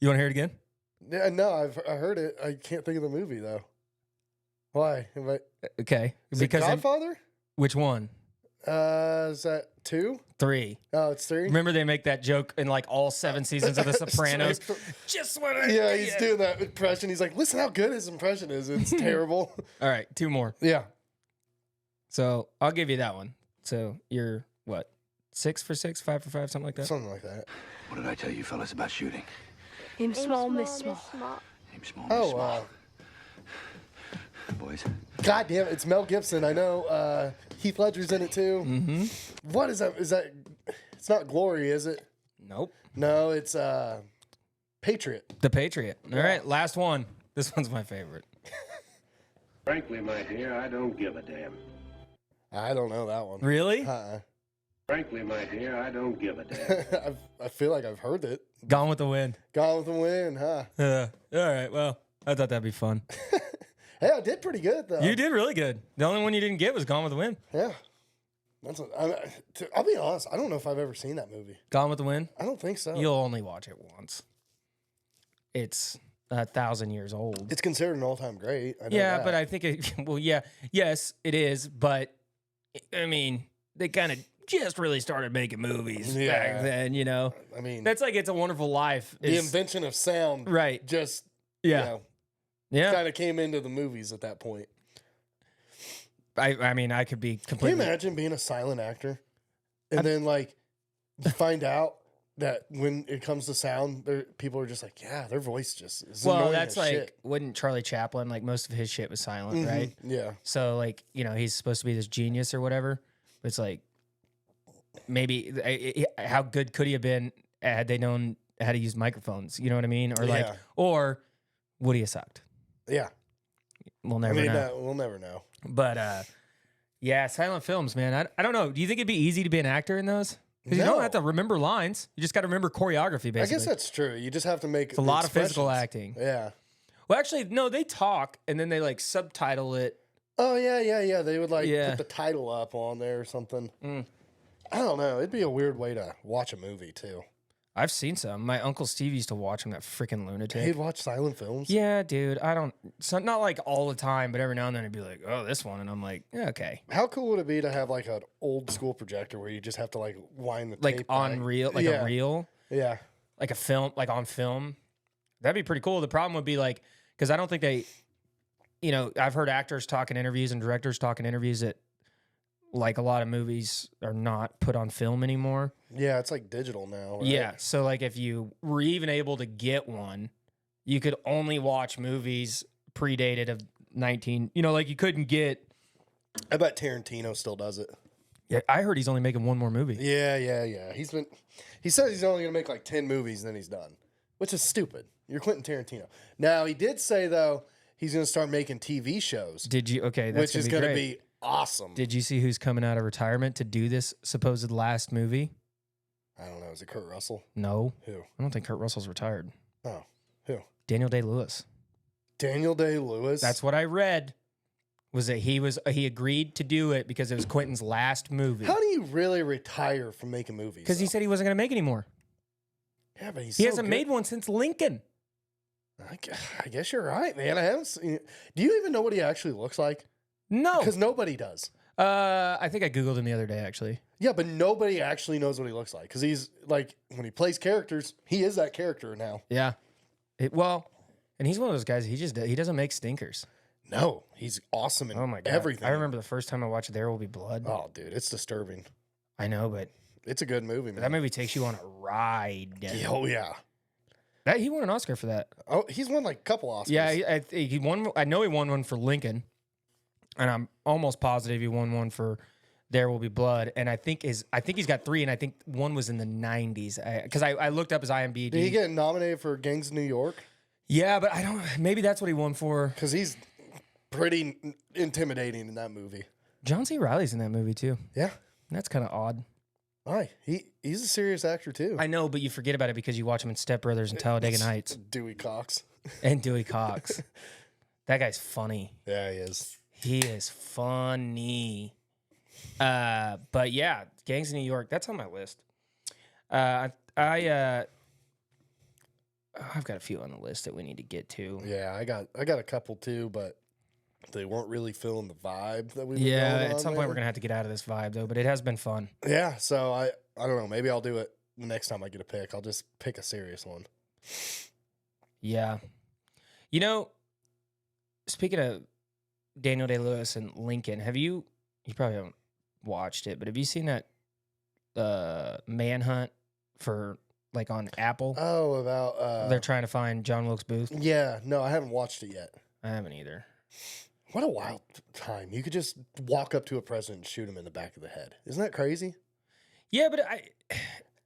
You want to hear it again? Yeah, no, I heard it. I can't think of the movie, though. Why? Okay. Is it Godfather? Which one? Is that 2? 3. Oh, it's 3? Remember they make that joke in like all 7 seasons of The Sopranos? Just when I... Yeah, he's doing that impression. He's like, listen how good his impression is. It's terrible. All right. 2 more. Yeah. So I'll give you that one. So you're what? 6 for 6, 5 for 5, something like that? Something like that. What did I tell you fellas about shooting? Aim small, miss small. Aim small, miss Oh, small. Boys, God damn it. It's Mel Gibson. I know. Heath Ledger's in it, too. Mm-hmm. What is that? Is that... It's not Glory, is it? Nope. No, it's Patriot. The Patriot. All right. Last one. This one's my favorite. Frankly, my dear, I don't give a damn. I don't know that one. Really? Frankly, my dear, I don't give a damn. I feel like I've heard it. Gone with the Wind. Gone with the Wind, huh? All right. Well, I thought that'd be fun. Hey, I did pretty good, though. You did really good. The only one you didn't get was Gone with the Wind. Yeah. I'll be honest. I don't know if I've ever seen that movie. Gone with the Wind? I don't think so. You'll only watch it once. It's 1,000 years old. It's considered an all-time great. I know Yeah, that. but I think it... Well, yeah. Yes, it is. But, I mean, they kind of just really started making movies back then, you know? I mean... That's like It's a Wonderful Life. The invention of sound Right. just, Yeah. kind of came into the movies at that point. I mean, I could be Can completely... you imagine being a silent actor and then, like, you find out that when it comes to sound, people are just like, yeah, their voice just is Well, annoying that's as like, shit. wouldn't Charlie Chaplin, like, most of his shit was silent, right? Yeah. So, like, you know, he's supposed to be this genius or whatever. But it's like, maybe, how good could he have been had they known how to use microphones? You know what I mean? Or, like, Yeah. or would he have sucked? Yeah. We'll never know. We'll never know. But, yeah, silent films, man. I don't know. Do you think it'd be easy to be an actor in those? Because you don't have to remember lines. You just got to remember choreography, basically. I guess that's true. You just have to make It's a lot of physical expressions. acting. Yeah. Well, actually, no, they talk and then they, like, subtitle it. Oh, yeah. They would, like, Yeah. put the title up on there or something. Mm. I don't know. It'd be a weird way to watch a movie, too. I've seen some. My Uncle Steve used to watch them, that freaking lunatic. He'd watch silent films? Yeah, dude. I don't... So not, like, all the time, but every now and then he'd be like, oh, this one. And I'm like, yeah, okay. How cool would it be to have, like, an old school projector where you just have to, like, wind the Like, tape on back? reel, like a reel. Yeah. Like a film, like on film. That'd be pretty cool. The problem would be, like... Because I don't think they... You know, I've heard actors talk in interviews and directors talk in interviews that, like, a lot of movies are not put on film anymore. Yeah, it's like digital now. Right? Yeah. So, like, if you were even able to get one, you could only watch movies predated of 19. You know, like, you couldn't get. I bet Tarantino still does it. Yeah, I heard he's only making one more movie. Yeah. He says he's only gonna make like 10 movies and then he's done, which is stupid. You're Quentin Tarantino. Now he did say though he's gonna start making TV shows. Did you? Okay, that's which is gonna great. be awesome. Did you see who's coming out of retirement to do this supposed last movie? I don't know. Is it Kurt Russell? No. Who? I don't think Kurt Russell's retired. Oh, who? Daniel Day-Lewis. Daniel Day-Lewis. That's what I read. Was that he agreed to do it because it was Quentin's last movie. How do you really retire from making movies? Because he said he wasn't going to make any more. Yeah, but he hasn't made one since Lincoln. I guess you're right, man. I haven't seen. Do you even know what he actually looks like? No, because nobody does. I think I googled him the other day, actually. Yeah, but nobody actually knows what he looks like because he's like when he plays characters, he is that character now. Yeah. And he's one of those guys. He doesn't make stinkers. No, he's awesome in everything. I remember the first time I watched There Will Be Blood. Oh, dude, it's disturbing. I know, but it's a good movie, man. That movie takes you on a ride. Oh yeah. He won an Oscar for that. Oh, he's won like a couple Oscars. Yeah, he won. I know he won one for Lincoln, and I'm almost positive he won one for There Will Be Blood. And I think he's got 3, and I think one was in the 90s. Because I looked up his IMDb. Did he get nominated for Gangs of New York? Yeah, but I don't. Maybe that's what he won for. Because he's pretty intimidating in that movie. John C. Reilly's in that movie too. Yeah, that's kind of odd. Why? He's a serious actor too. I know, but you forget about it because you watch him in Step Brothers and Talladega Nights. Dewey Cox. And Dewey Cox. That guy's funny. Yeah, he is. He is funny. But yeah, Gangs of New York, that's on my list. I've got a few on the list that we need to get to. Yeah, I got a couple too, but they weren't really feeling the vibe that we. Yeah, at some point we're gonna have to get out of this vibe though. But it has been fun. Yeah, so I don't know. Maybe I'll do it the next time I get a pick. I'll just pick a serious one. Yeah, you know, speaking of Daniel Day-Lewis and Lincoln, you probably haven't watched it, but have you seen that Manhunt for like on Apple? Oh, about they're trying to find John Wilkes Booth. Yeah, no, I haven't watched it yet. I haven't either. What a wild time! You could just walk up to a president and shoot him in the back of the head. Isn't that crazy? Yeah, but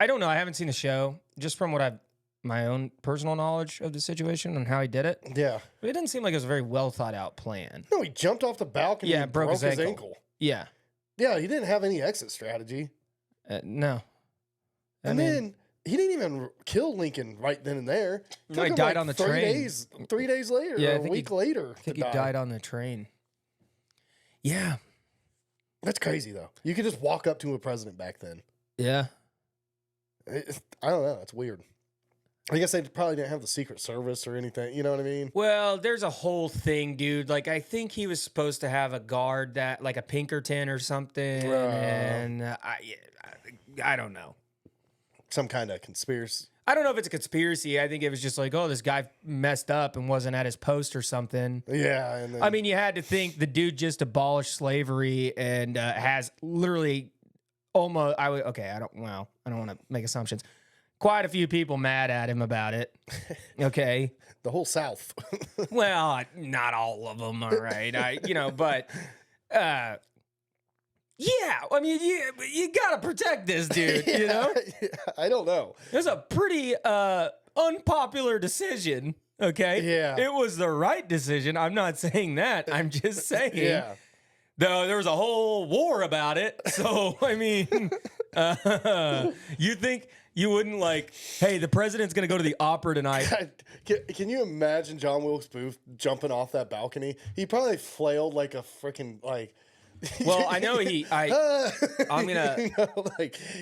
I don't know. I haven't seen the show. Just from what my own personal knowledge of the situation and how he did it. Yeah, but it didn't seem like it was a very well thought out plan. No, he jumped off the balcony. Yeah, and broke his ankle. Yeah, yeah, he didn't have any exit strategy. No, and then he didn't even kill Lincoln right then and there. No, he died on the train. 3 days later, yeah, or a week later. I think he died on the train. Yeah. That's crazy, though. You could just walk up to a president back then. Yeah. I don't know. It's weird. I guess they probably didn't have the Secret Service or anything. You know what I mean? Well, there's a whole thing, dude. Like, I think he was supposed to have a guard that, like a Pinkerton or something. And I don't know. Some kind of conspiracy. I don't know if it's a conspiracy. I think it was just like, oh, this guy messed up and wasn't at his post or something. Yeah. And then, I mean, you had to think the dude just abolished slavery and has literally almost. I don't want to make assumptions. Quite a few people mad at him about it. Okay. The whole South. Well, not all of them. All right. But. Yeah, I mean, you gotta protect this dude, you know? Yeah, I don't know. It was a pretty unpopular decision, okay? Yeah. It was the right decision. I'm not saying that. I'm just saying. Yeah. Though there was a whole war about it. So, I mean, you think you wouldn't like, hey, the president's gonna go to the opera tonight. Can you imagine John Wilkes Booth jumping off that balcony? He probably flailed like a freaking like. Well, I know I'm gonna.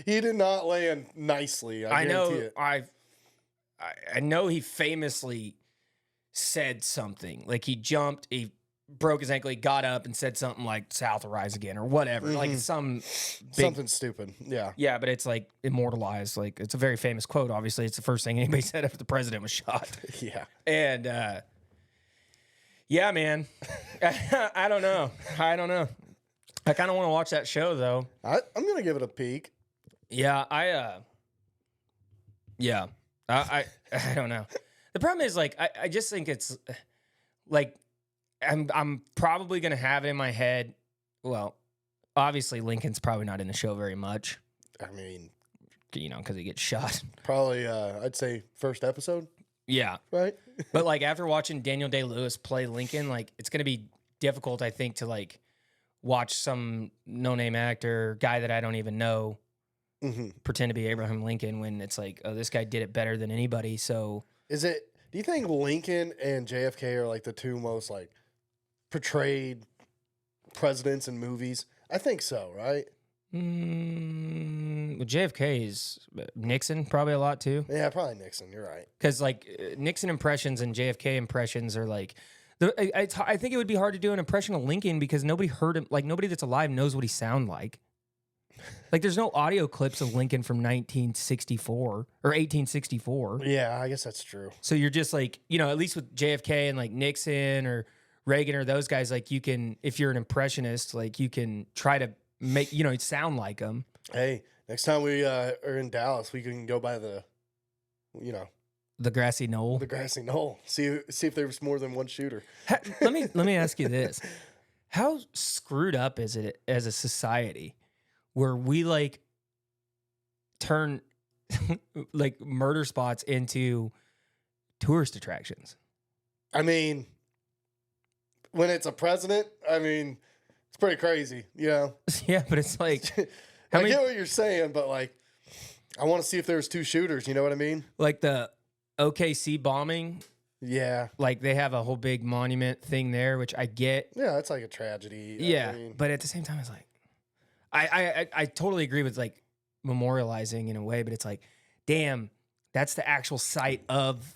He did not land nicely. I know. I know he famously said something like he jumped, he broke his ankle, he got up and said something like "South will rise again" or whatever, like something stupid. Yeah, yeah, but it's like immortalized. Like it's a very famous quote. Obviously, it's the first thing anybody said after the president was shot. Yeah, and yeah, man, I don't know. I kind of want to watch that show though. I'm gonna give it a peek. Yeah, I don't know. The problem is like I just think it's like I'm probably gonna have it in my head. Well, obviously Lincoln's probably not in the show very much. I mean, because he gets shot. Probably, I'd say first episode. Yeah, right. But like after watching Daniel Day-Lewis play Lincoln, like it's gonna be difficult, I think, to like watch some no-name actor, guy that I don't even know, pretend to be Abraham Lincoln when it's like, oh, this guy did it better than anybody. So do you think Lincoln and JFK are like the two most like portrayed presidents in movies? I think so, right? Well, JFK is Nixon probably a lot too. Yeah, probably Nixon. You're right. Because like Nixon impressions and JFK impressions are like, I think it would be hard to do an impression of Lincoln because nobody heard him. Like nobody that's alive knows what he sound like. Like there's no audio clips of Lincoln from 1964 or 1864. Yeah, I guess that's true. So you're just like, at least with JFK and like Nixon or Reagan or those guys, like you can, if you're an impressionist, like you can try to make, sound like them. Hey, next time we are in Dallas, we can go by The grassy knoll. The grassy knoll. See if there was more than one shooter. Let me ask you this: how screwed up is it as a society where we like turn like murder spots into tourist attractions? I mean, when it's a president, I mean, it's pretty crazy, you know? Yeah, but it's like, I get what you're saying, but like, I want to see if there's 2 shooters, you know what I mean? Like the OKC bombing. Yeah. Like they have a whole big monument thing there, which I get. Yeah, it's like a tragedy. Yeah. I mean, But at the same time, it's like, I totally agree with like memorializing in a way, but it's like, damn, that's the actual site of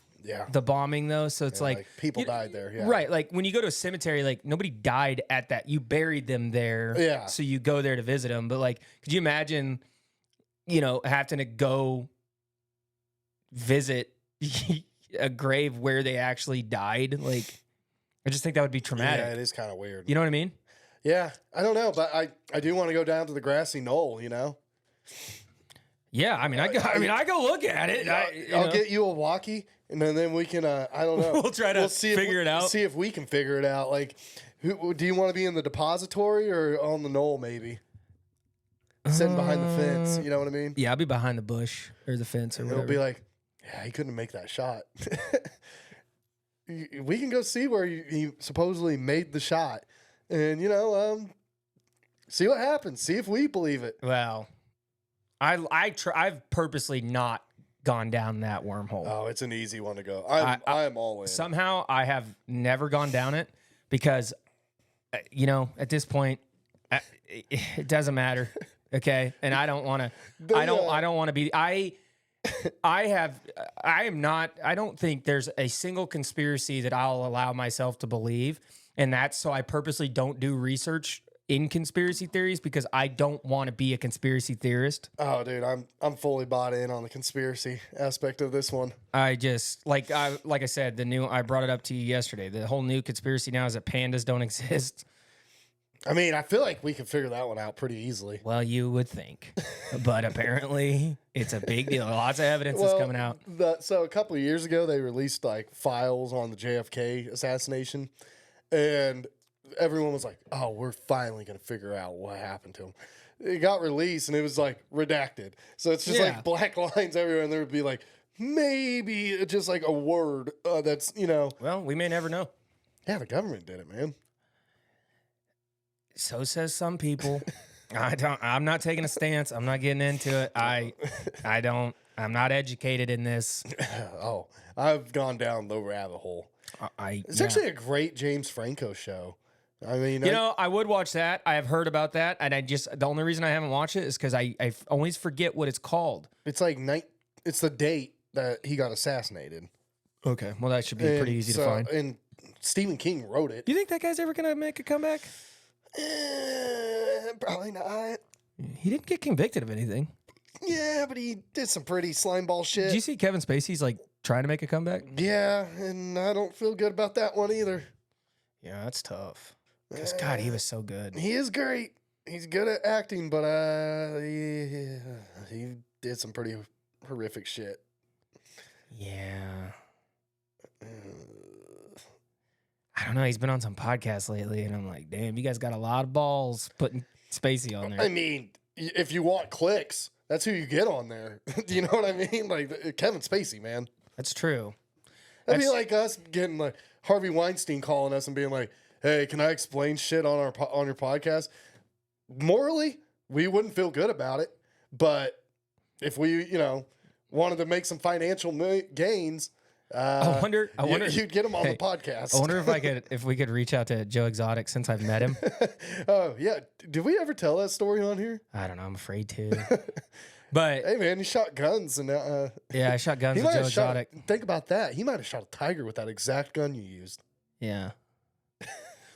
the bombing though. So it's like people died there. Yeah. Right. Like when you go to a cemetery, like nobody died at that. You buried them there. Yeah. So you go there to visit them. But like, could you imagine, you know, having to go visit a grave where they actually died? Like, I just think that would be traumatic. Yeah, it is kind of weird. You know what I mean? Yeah. I don't know, but I do want to go down to the grassy knoll, you know? Yeah. I mean, I go look at it. I'll get you a walkie, and then we can, I don't know. We'll try to see figure it out. See if we can figure it out. Like, do you want to be in the depository or on the knoll, maybe? Sitting behind the fence, you know what I mean? Yeah, I'll be behind the bush or the fence or whatever. It'll be like, yeah, he couldn't make that shot. We can go see where he supposedly made the shot, and you know, see what happens. See if we believe it. Well, I've purposely not gone down that wormhole. Oh, it's an easy one to go. I'm all in. Somehow I have never gone down it because, you know, at this point, it doesn't matter. Okay, and I don't want to. I don't want to be. I don't think there's a single conspiracy that I'll allow myself to believe, and that's so I purposely don't do research in conspiracy theories because I don't want to be a conspiracy theorist. Oh, dude, I'm fully bought in on the conspiracy aspect of this one. I just like I said, I brought it up to you yesterday. The whole new conspiracy now is that pandas don't exist. I mean, I feel like we can figure that one out pretty easily. Well, you would think, but apparently it's a big deal. Lots of evidence is coming out. So a couple of years ago, they released like files on the JFK assassination, and everyone was like, "Oh, we're finally gonna figure out what happened to him." It got released, and it was like redacted. So it's just like black lines everywhere, and there would be like maybe just like a word that's, you know. Well, we may never know. Yeah, the government did it, man. So says some people. I'm not taking a stance. I'm not getting into it. I'm not educated in this. Oh, I've gone down the rabbit hole. It's actually a great James Franco show. I mean, I would watch that. I have heard about that, and the only reason I haven't watched it is because I always forget what it's called. It's like it's the date that he got assassinated. Okay, well that should be pretty easy to find. And Stephen King wrote it. Do you think that guy's ever gonna make a comeback? Probably not. He didn't get convicted of anything. Yeah, but he did some pretty slimeball shit. Did you see Kevin Spacey's like trying to make a comeback? Yeah, and I don't feel good about that one either. Yeah, that's tough. Because God, he was so good. He is great. He's good at acting, but he did some pretty horrific shit. Yeah. I don't know. He's been on some podcasts lately, and I'm like, damn, you guys got a lot of balls putting Spacey on there. I mean, if you want clicks, that's who you get on there. Do you know what I mean? Like Kevin Spacey, man. That's true. That'd be like us getting like Harvey Weinstein calling us and being like, "Hey, can I explain shit on your podcast?" Morally, we wouldn't feel good about it, but if we, wanted to make some financial gains. I wonder you'd get him on the podcast. I wonder if we could reach out to Joe Exotic since I've met him. Oh yeah, did we ever tell that story on here? I don't know. I'm afraid to. But hey man, he shot guns and yeah, I shot guns with Joe Exotic. Think about that. He might have shot a tiger with that exact gun you used. Yeah.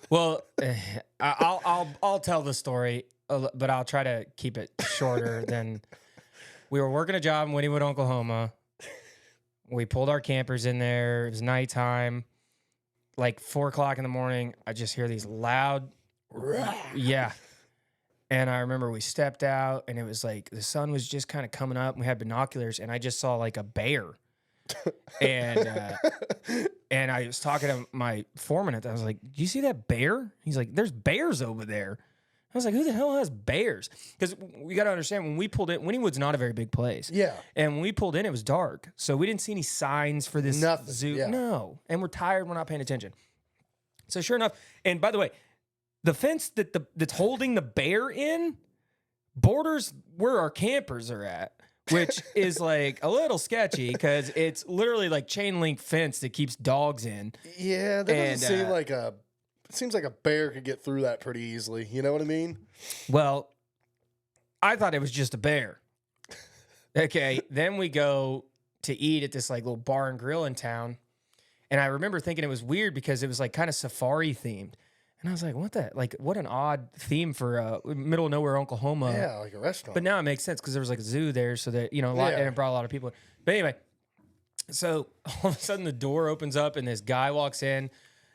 Well, I'll tell the story, but I'll try to keep it shorter than. We were working a job in Wynnewood, Oklahoma. We pulled our campers in there. It was nighttime, like 4:00 in the morning. I just hear these loud, yeah. And I remember we stepped out, and it was like the sun was just kind of coming up. And we had binoculars, and I just saw like a bear And and I was talking to my foreman I was like, "Do you see that bear?" He's like, "There's bears over there." I was like, "Who the hell has bears?" Because we got to understand, when we pulled in, Wynnewood's not a very big place. Yeah. And when we pulled in, it was dark. So we didn't see any signs for this Nothing, zoo. yeah. No. And we're tired. We're not paying attention. So sure enough, and by the way, the fence that's holding the bear in borders where our campers are at, which is like a little sketchy because it's literally like chain link fence that keeps dogs in. Yeah, that doesn't seem like a... It seems like a bear could get through that pretty easily. You know what I mean? Well, I thought it was just a bear. Okay, then we go to eat at this like little bar and grill in town. And I remember thinking it was weird because it was like kind of safari themed. And I was like, what an odd theme for middle of nowhere Oklahoma. Yeah, like a restaurant. But now it makes sense because there was like a zoo there, so that, you know, and it brought a lot of people in. But anyway, so all of a sudden the door opens up and this guy walks in,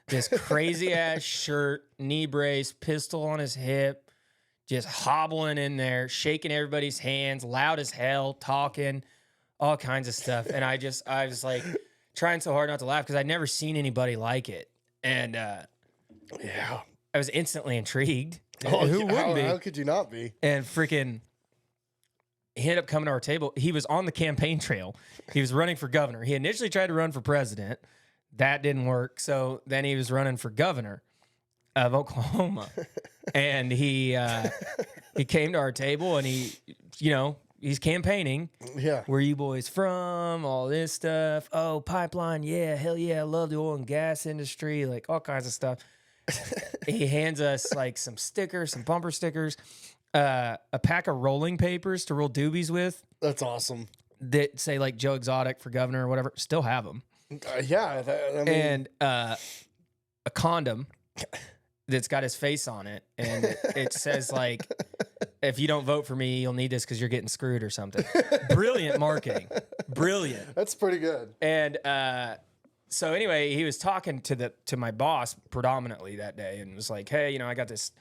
this crazy ass shirt, knee brace, pistol on his hip, just hobbling in there, shaking everybody's hands, loud as hell, talking, all kinds of stuff. And I was like trying so hard not to laugh because I'd never seen anybody like it. And yeah, I was instantly intrigued. Oh, Who wouldn't be? How could you not be? And freaking, he ended up coming to our table. He was on the campaign trail. He was running for governor. He initially tried to run for president. That didn't work. So then he was running for governor of Oklahoma. And he came to our table and he's campaigning. Yeah. Where you boys from? All this stuff. Oh, pipeline. Yeah. Hell yeah. I love the oil and gas industry. Like all kinds of stuff. He hands us like some stickers, some bumper stickers, a pack of rolling papers to roll doobies with. That's awesome. That say like Joe Exotic for governor or whatever. Still have them. Yeah. I mean, And a condom that's got his face on it. And it says like, if you don't vote for me, you'll need this because you're getting screwed or something. Brilliant marketing. Brilliant. That's pretty good. And so anyway, he was talking to my boss predominantly that day and was like, hey, I got this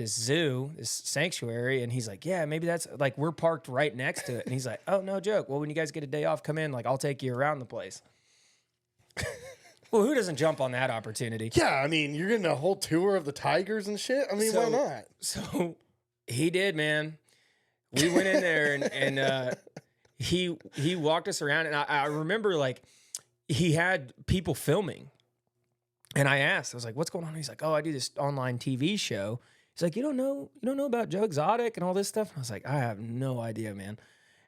zoo, this sanctuary. And he's like, yeah, maybe that's like, we're parked right next to it. And he's like, oh, no joke. Well, when you guys get a day off, come in. Like, I'll take you around the place. Well, who doesn't jump on that opportunity? Yeah, I mean, you're getting a whole tour of the tigers and shit. I mean, why not? So he did, man. We went in there and he walked us around. And I remember like he had people filming. And I asked, I was like, what's going on? He's like, oh, I do this online TV show. He's like, you don't know about Joe Exotic and all this stuff? I was like, I have no idea, man.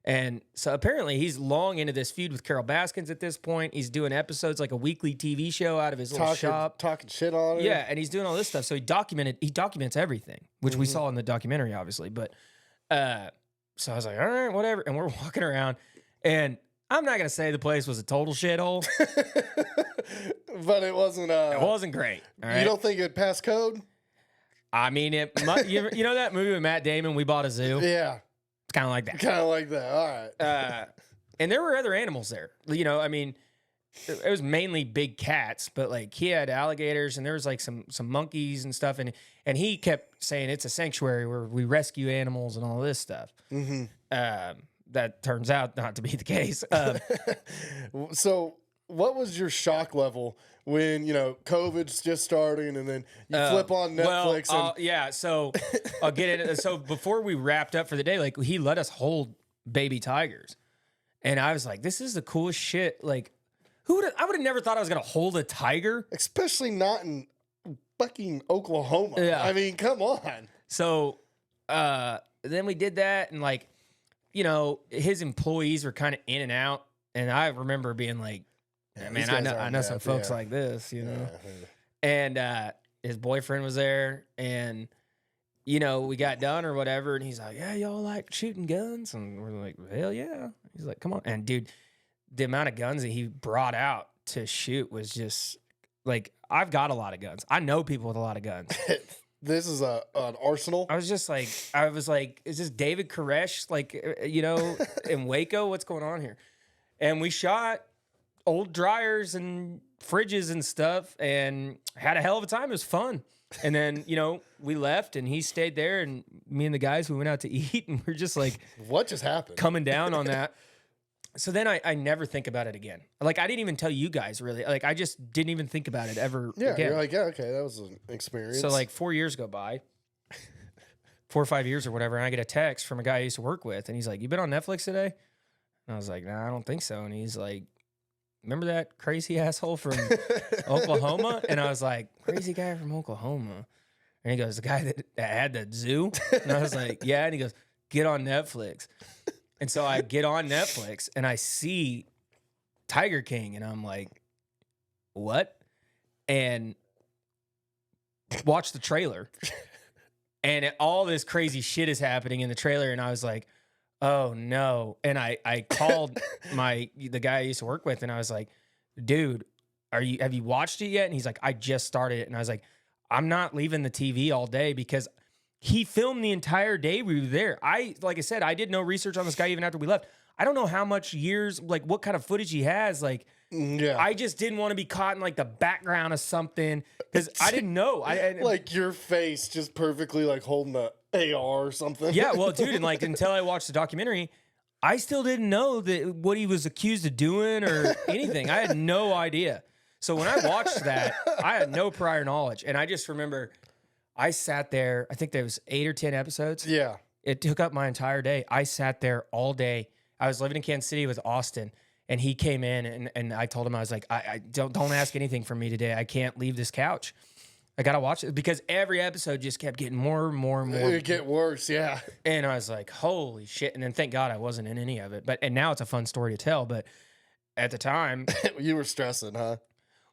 And so apparently he's long into this feud with Carol Baskins at this point. He's doing episodes like a weekly TV show out of his little shop. Talking shit on it. Yeah, and he's doing all this stuff. So he documents everything, which we saw in the documentary, obviously. But so I was like, all right, whatever. And we're walking around, and I'm not going to say the place was a total shithole. But it wasn't... it wasn't great. All right? You don't think it passed code? I mean, you know that movie with Matt Damon, We Bought a Zoo? Yeah. It's kind of like that. Kind of like that. All right. And there were other animals there. I mean, it was mainly big cats, but like he had alligators and there was like some monkeys and stuff. And he kept saying it's a sanctuary where we rescue animals and all this stuff. Mm-hmm. That turns out not to be the case. So what was your shock level when, COVID's just starting and then you flip on Netflix? Yeah, so I'll get into it. So before we wrapped up for the day, like he let us hold baby tigers. And I was like, this is the coolest shit. Like, I would have never thought I was going to hold a tiger. Especially not in fucking Oklahoma. Yeah. I mean, come on. So then we did that and like, his employees were kind of in and out. And I remember being like, yeah, man, I know some folks like this, And his boyfriend was there, and we got done or whatever, and he's like, "Yeah, y'all like shooting guns?" And we're like, "Hell yeah!" He's like, "Come on!" And dude, the amount of guns that he brought out to shoot was just like, I've got a lot of guns. I know people with a lot of guns. This is an arsenal. I was like, is this David Koresh, like, in Waco? What's going on here? And we shot old dryers and fridges and stuff and had a hell of a time. It was fun. And then, we left and he stayed there and me and the guys, we went out to eat and we're just like, what just happened? Coming down on that. So then I never think about it again. Like, I didn't even tell you guys really. Like, I just didn't even think about it ever Yeah, again. you're like, yeah, okay, that was an experience. So like 4 years go by, 4 or 5 years or whatever, and I get a text from a guy I used to work with, and he's like, "You been on Netflix today?" And I was like, "Nah, I don't think so." And he's like, "Remember that crazy asshole from Oklahoma?" And I was like, "Crazy guy from Oklahoma?" And he goes, "The guy that had the zoo?" And I was like, "Yeah." And he goes, "Get on Netflix." And so I get on Netflix and I see Tiger King, and I'm like, "What?" And watch the trailer. And all this crazy shit is happening in the trailer, and I was like, "Oh no!" And I called the guy I used to work with, and I was like, "Dude, have you watched it yet?" And he's like, "I just started it." And I was like, "I'm not leaving the TV all day," because he filmed the entire day we were there. Like I said, I did no research on this guy even after we left. I don't know how much years, like what kind of footage he has. Like, yeah, I just didn't want to be caught in like the background of something because I didn't know. Like your face just perfectly like holding the AR or something. Yeah, well, dude, and like until I watched the documentary, I still didn't know that what he was accused of doing or anything. I had no idea. So when I watched that, I had no prior knowledge, and I just remember I sat there. I think there was 8 or 10 episodes. Yeah, it took up my entire day. I sat there all day. I was living in Kansas City with Austin, and he came in, and I told him, I was like, I don't ask anything from me today. I can't leave this couch. I gotta watch it because every episode just kept getting more and more and more. It get worse, yeah. And I was like, holy shit! And then thank God I wasn't in any of it. And now it's a fun story to tell. But at the time, you were stressing, huh?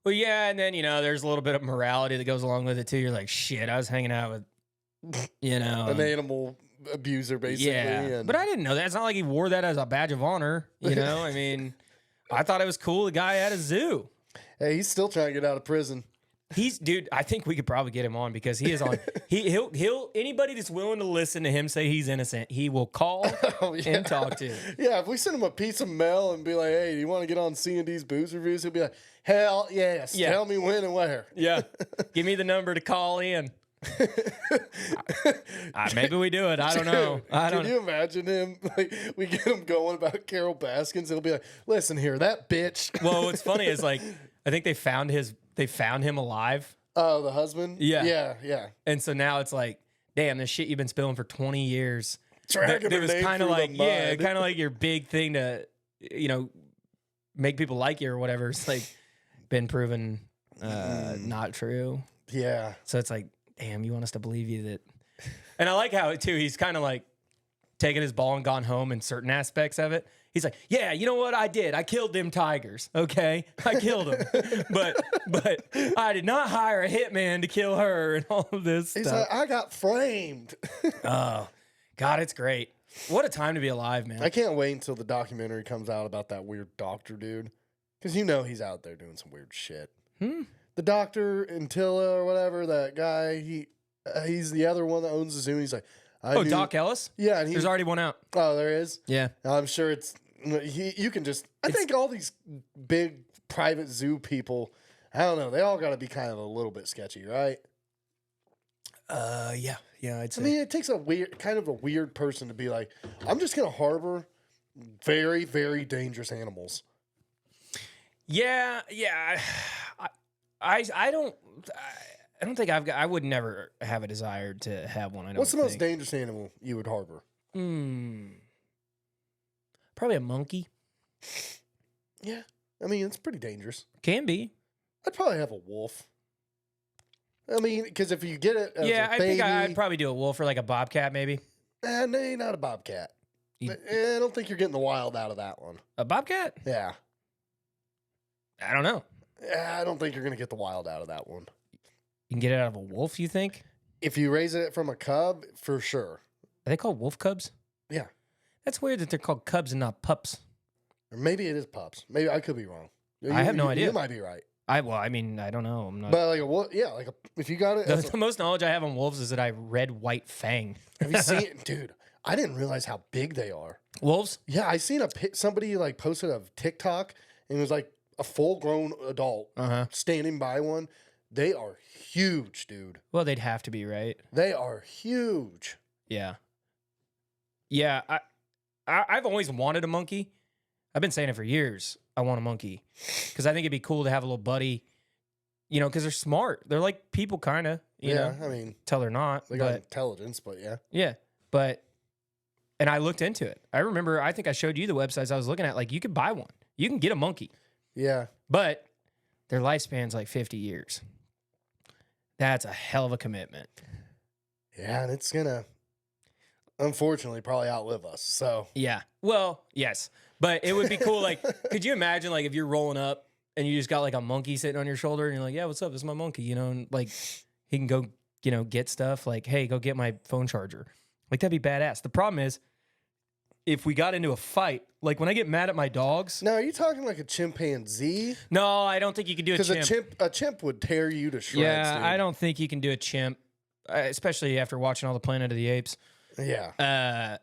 Well, yeah, and then there's a little bit of morality that goes along with it too. You're like, shit, I was hanging out with, an animal abuser, basically. Yeah, but I didn't know that. It's not like he wore that as a badge of honor. I mean, I thought it was cool. The guy had a zoo. Hey, he's still trying to get out of prison. Dude, I think we could probably get him on because he is on. He'll anybody that's willing to listen to him say he's innocent, he will call and talk to. Yeah, if we send him a piece of mail and be like, "Hey, do you want to get on C&D's booze reviews?" He'll be like, "Hell yes! Yeah. Tell me when and where." Yeah, give me the number to call in. Maybe we do it. I don't know. Can you imagine him? Like, we get him going about Carol Baskins. He'll be like, "Listen here, that bitch." Well, what's funny is like, I think they found him alive. Oh, the husband? Yeah. And so now it's like, damn, this shit you've been spilling for 20 years. Dragging it was kind of like, kind of like your big thing to, make people like you or whatever. It's like been proven not true. Yeah. So it's like, damn, you want us to believe you that? And I like how too, he's kind of like taken his ball and gone home in certain aspects of it. He's like, yeah, you know what I did? I killed them tigers. Okay, I killed them, but I did not hire a hitman to kill her and all of this He's stuff. like, I got framed. Oh, God, it's great. What a time to be alive, man. I can't wait until the documentary comes out about that weird doctor dude, because he's out there doing some weird shit. The doctor Antilla or whatever, that guy, he's the other one that owns the zoo. He's like, Doc Ellis? Yeah, and there's already one out. Oh, there is? Yeah. I'm sure you can just, I think all these big private zoo people, I don't know, they all got to be kind of a little bit sketchy, right? Yeah, I'd say. I mean, it takes a weird person to be like, I'm just going to harbor very, very dangerous animals. Yeah. I don't think I would never have a desire to have one. What's the most dangerous animal you would harbor? Probably a monkey. Yeah. I mean, it's pretty dangerous. Can be. I'd probably have a wolf. I mean, because if you get it as I a baby, think I'd probably do a wolf or like a bobcat maybe. No, not a bobcat. I don't think you're getting the wild out of that one. A bobcat? Yeah. I don't know. I don't think you're going to get the wild out of that one. You can get it out of a wolf, you think? If you raise it from a cub, for sure. Are they called wolf cubs? Yeah. That's weird that they're called cubs and not pups. Or maybe it is pups. Maybe I could be wrong. I have no idea. You might be right. I mean, I don't know. I'm not. But like a wolf, if you got it. The most knowledge I have on wolves is that I read White Fang. Have you seen it? Dude, I didn't realize how big they are. Wolves? Yeah, I seen somebody like posted a TikTok and it was like a full-grown adult standing by one. They are huge, dude. Well, they'd have to be, right? They are huge. Yeah. Yeah, I've always wanted a monkey. I've been saying it for years. I want a monkey because I think it'd be cool to have a little buddy, you know, because they're smart. They're like people, kind of, you know. I mean, till they're not. they got intelligence, but yeah. Yeah. But, and I looked into it. I remember, I think I showed you the websites I was looking at. Like, you could buy one. You can get a monkey. Yeah. But their lifespan's like 50 years. That's a hell of a commitment. Yeah, and it's going to, unfortunately, probably outlive us. So, yeah. Well, yes. But it would be cool. Like, could you imagine, like, if you're rolling up and you just got, like, a monkey sitting on your shoulder and you're like, yeah, what's up? This is my monkey, you know? And, like, he can go, you know, get stuff. Like, hey, go get my phone charger. Like, that'd be badass. The problem is, if we got into a fight, like, when I get mad at my dogs. Now, are you talking like a chimpanzee? No, I don't think you could do a chimp. Because a chimp would tear you to shreds, Yeah, dude. I don't think you can do a chimp, especially after watching all the Planet of the Apes. Yeah.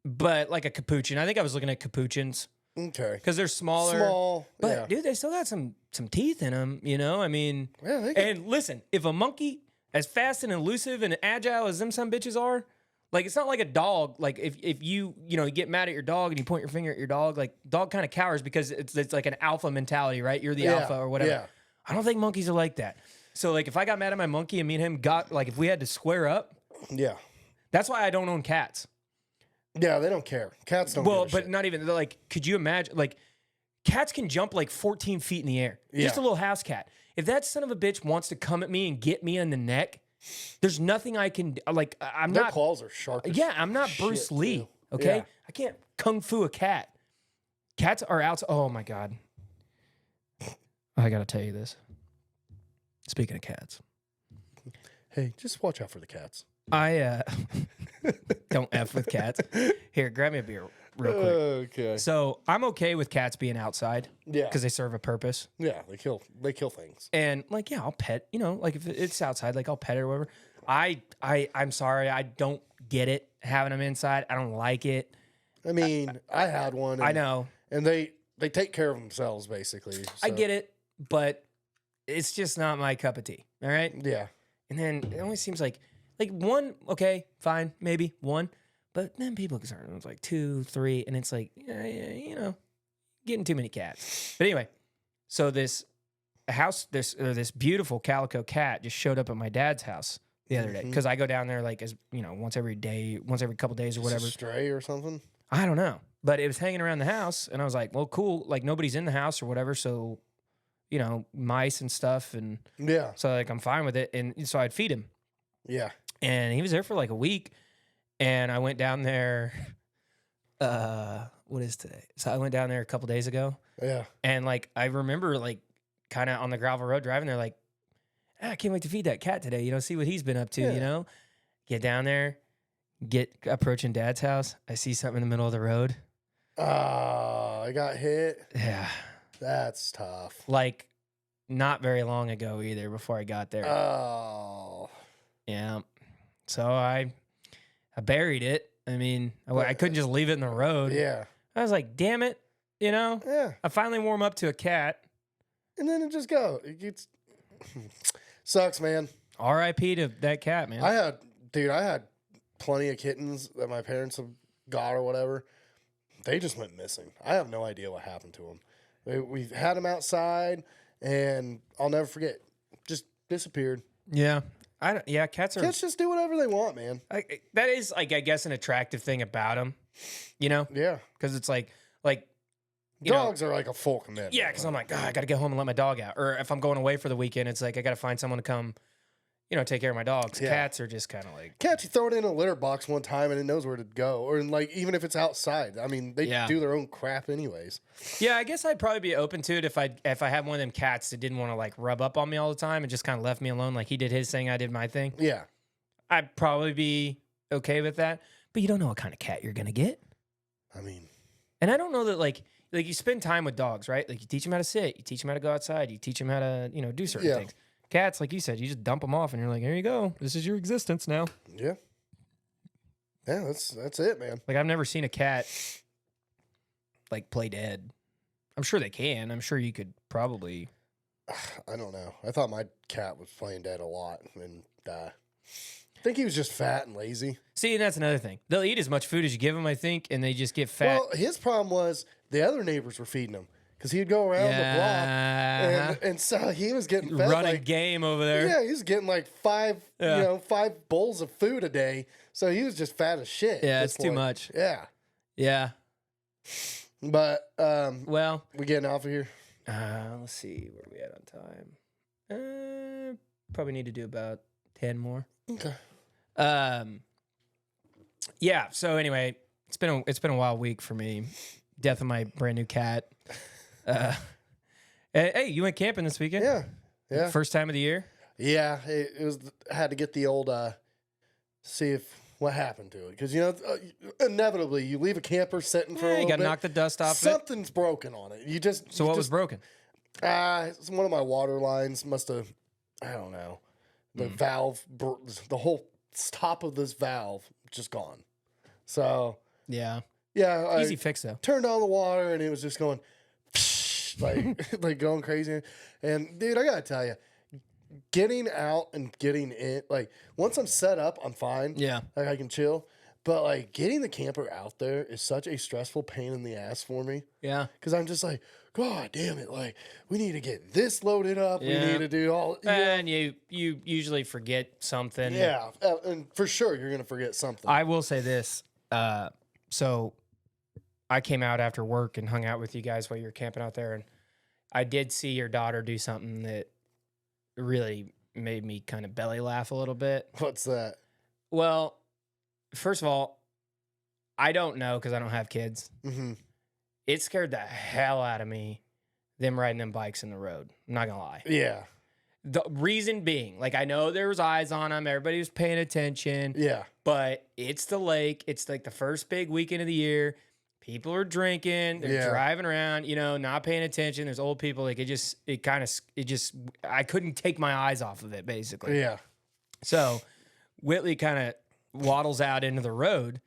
But like a capuchin. I think I was looking at capuchins. Okay. Because they're smaller. Small. But, yeah. dude, they still got some teeth in them, you know? I mean, Yeah, and listen, if a monkey, as fast and elusive and agile as them some bitches are, like, it's not like a dog. Like, if you get mad at your dog and you point your finger at your dog, like, dog kind of cowers because it's like an alpha mentality, right? You're the alpha or whatever. Yeah. I don't think monkeys are like that. So, like, if I got mad at my monkey and me and him got, like, if we had to square up. Yeah. That's why I don't own cats. Yeah, they don't care. Cats don't Well, give a but shit. not even, like, could you imagine, like, cats can jump like 14 feet in the air. Just a Yeah. little house cat. If that son of a bitch wants to come at me and get me in the neck, there's nothing I can, like, I'm Their not. claws are sharp. as Yeah, I'm not shit, Bruce Lee, too. okay? Yeah. I can't kung fu a cat. Cats are out. Oh, my God. I got to tell you this. Speaking of cats. Hey, just watch out for the cats. I don't F with cats. Here, grab me a beer real quick. Okay. So I'm okay with cats being outside. Yeah. Because they serve a purpose. Yeah, they kill things. And like, yeah, I'll pet, you know, like if it's outside, like I'll pet it or whatever. I'm sorry, I don't get it having them inside. I don't like it. I mean, I had one. I know. And they take care of themselves, basically. I so- get it, but it's just not my cup of tea. All right. Yeah. And then it always seems like one, okay, fine, maybe one. But then people can start, it's like 2, 3, and it's like, you know, getting too many cats. But anyway, so this beautiful calico cat just showed up at my dad's house the other day because I go down there like, as you know, once every couple days or Just whatever. a stray or something. I don't know, but it was hanging around the house, and I was like, well, cool, like nobody's in the house or whatever, so you know, mice and stuff, and Yeah. so like I'm fine with it, and so I'd feed him. Yeah. And he was there for like a week. And I went down there. What is today? So I went down there a couple days ago. Yeah. And like, I remember like kind of on the gravel road driving there, like, I can't wait to feed that cat today. You know, see what he's been up to, you know? Get down there, approaching dad's house. I see something in the middle of the road. Oh, I got hit. Yeah. That's tough. Like, not very long ago either before I got there. Oh. Yeah. So I buried it. I mean, I couldn't just leave it in the road. Yeah. I was like, damn it. You know? Yeah. I finally warm up to a cat. And then it just go. It gets sucks, man. R.I.P. to that cat, man. I had plenty of kittens that my parents have got or whatever. They just went missing. I have no idea what happened to them. We had them outside, and I'll never forget. Just disappeared. Yeah. Cats are. Cats just do whatever they want, man. That is, like, I guess, an attractive thing about them, you know? Yeah. Because it's like, dogs are like a full commitment. Yeah, because I'm like, I got to get home and let my dog out. Or if I'm going away for the weekend, it's like, I got to find someone to come, you know, take care of my dogs. Yeah. Cats are just kind of like. Cats, you throw it in a litter box one time and it knows where to go. Or like, even if it's outside. I mean, they do their own crap anyways. Yeah, I guess I'd probably be open to it if I had one of them cats that didn't want to like rub up on me all the time and just kind of left me alone. Like he did his thing, I did my thing. Yeah. I'd probably be okay with that. But you don't know what kind of cat you're going to get. I mean. And I don't know that like you spend time with dogs, right? Like you teach them how to sit, you teach them how to go outside, you teach them how to, you know, do certain things. Cats, like you said, you just dump them off and you're like, here you go. This is your existence now. Yeah. Yeah, that's it, man. Like I've never seen a cat like play dead. I'm sure they can. I'm sure you could probably. I don't know. I thought my cat was playing dead a lot and die. think he was just fat and lazy. See, and that's another thing. They'll eat as much food as you give them, I think, and they just get fat. Well, his problem was the other neighbors were feeding him because he'd go around the block, and so he was getting fed running like, game over there. Yeah, he was getting like 5 bowls of food a day. So he was just fat as shit. Yeah, at it's this too point. much. Yeah, Yeah. but Well, we getting off of here. let's see where we at on time. Probably need to do about 10 more. Okay. Yeah. So anyway, it's been a wild week for me. Death of my brand new cat. Hey, you went camping this weekend? Yeah. First time of the year? Yeah, it was. Had to get the old see if what happened to it because inevitably you leave a camper sitting for a Yeah, you little got to bit. knock the dust off of it. Something's broken on it. So what was broken? It's one of my water lines must have. I don't know. The valve, the whole top of this valve, just gone. So Yeah. yeah, Easy fix though. turned on the water and it was just going like going crazy. And dude, I gotta tell you, getting out and getting in, like once I'm set up, I'm fine. Yeah. Like I can chill. But like getting the camper out there is such a stressful pain in the ass for me. Yeah. Because I'm just like, God damn it! Like we need to get this loaded up. Yeah. We need to do all. And you usually forget something. Yeah, and for sure you're gonna forget something. I will say this. So I came out after work and hung out with you guys while you were camping out there, and I did see your daughter do something that really made me kind of belly laugh a little bit. What's that? Well, first of all, I don't know because I don't have kids. Mm-hmm. It scared the hell out of me, them riding them bikes in the road. I'm not gonna lie. Yeah. The reason being, like, I know there was eyes on them, everybody was paying attention. Yeah. But it's the lake. It's like the first big weekend of the year. People are drinking. They're driving around, not paying attention. There's old people. Like I couldn't take my eyes off of it, basically. Yeah. So Whitley kind of waddles out into the road,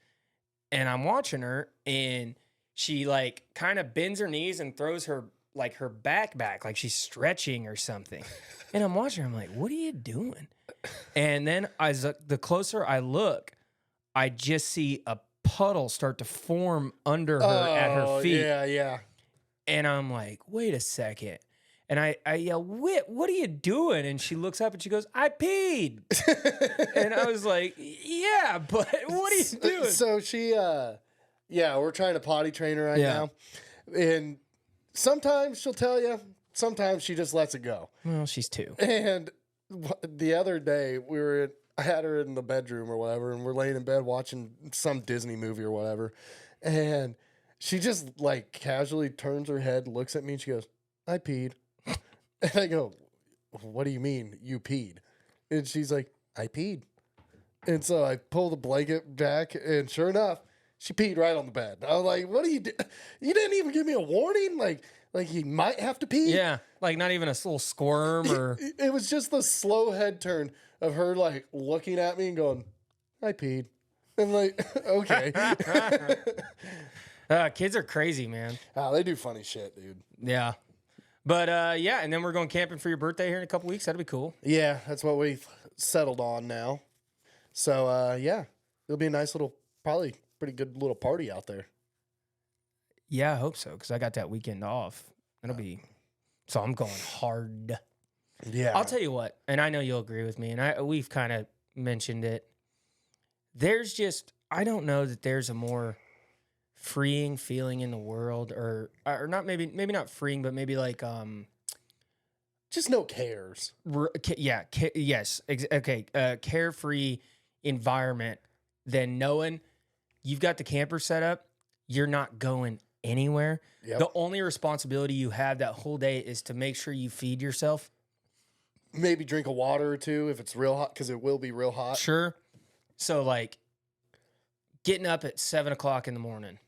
and I'm watching her, and she like kind of bends her knees and throws her back, like she's stretching or something. And I'm watching her. I'm like, what are you doing? And then the closer I look, I just see a puddle start to form under her at her feet. Yeah, yeah. And I'm like, wait a second. And I yell, Whit, what are you doing? And she looks up and she goes, I peed. And I was like, yeah, but what are you doing? So she, we're trying to potty train her right now. And sometimes she'll tell you, sometimes she just lets it go. Well, she's 2. And the other day, I had her in the bedroom or whatever, and we're laying in bed watching some Disney movie or whatever. And she just like casually turns her head, looks at me, and she goes, I peed. And I go, what do you mean you peed? And she's like, I peed. And so I pull the blanket back, and sure enough, she peed right on the bed. I was like, what are you doing? You didn't even give me a warning? Like you might have to pee? Yeah, like not even a little squirm or... It was just the slow head turn of her like looking at me and going, I peed. And like, okay. Kids are crazy, man. Oh, they do funny shit, dude. Yeah. But and then we're going camping for your birthday here in a couple weeks. That'll be cool. Yeah, that's what we've settled on now. So, it'll be a nice little, probably pretty good little party out there. Yeah, I hope so, because I got that weekend off. It'll be... So I'm going hard. Yeah. I'll tell you what, and I know you'll agree with me, and we've kind of mentioned it. There's just... I don't know that there's a more freeing feeling in the world, or not, maybe not freeing, but maybe like... just no cares. Carefree environment than knowing you've got the camper set up, you're not going anywhere. Yep. The only responsibility you have that whole day is to make sure you feed yourself. Maybe drink a water or two if it's real hot, because it will be real hot. Sure. So like getting up at 7 o'clock in the morning.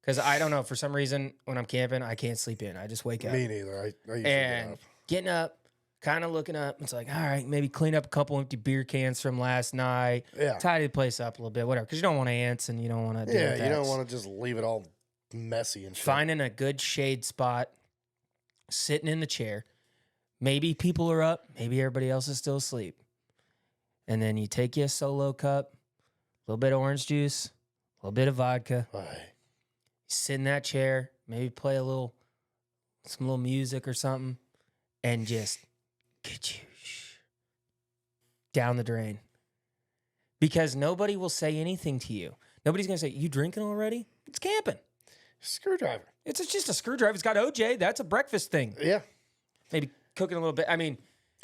Because I don't know, for some reason when I'm camping, I can't sleep in. I just wake up. Me neither. I usually And get up. getting up, kind of looking up, it's like, all right, maybe clean up a couple empty beer cans from last night. Yeah. Tidy the place up a little bit, whatever. Because you don't want ants and you don't want to do that. You don't want to just leave it all messy and shit. Finding a good shade spot, sitting in the chair. Maybe people are up. Maybe everybody else is still asleep. and then you take you a Solo cup, a little bit of orange juice, a little bit of vodka. Aye. Sit in that chair, maybe play some little music or something, and just get you down the drain. Because nobody will say anything to you. Nobody's going to say, you drinking already? It's camping. Screwdriver. It's just a screwdriver. It's got OJ. That's a breakfast thing. Yeah. Maybe cooking a little bit. I mean,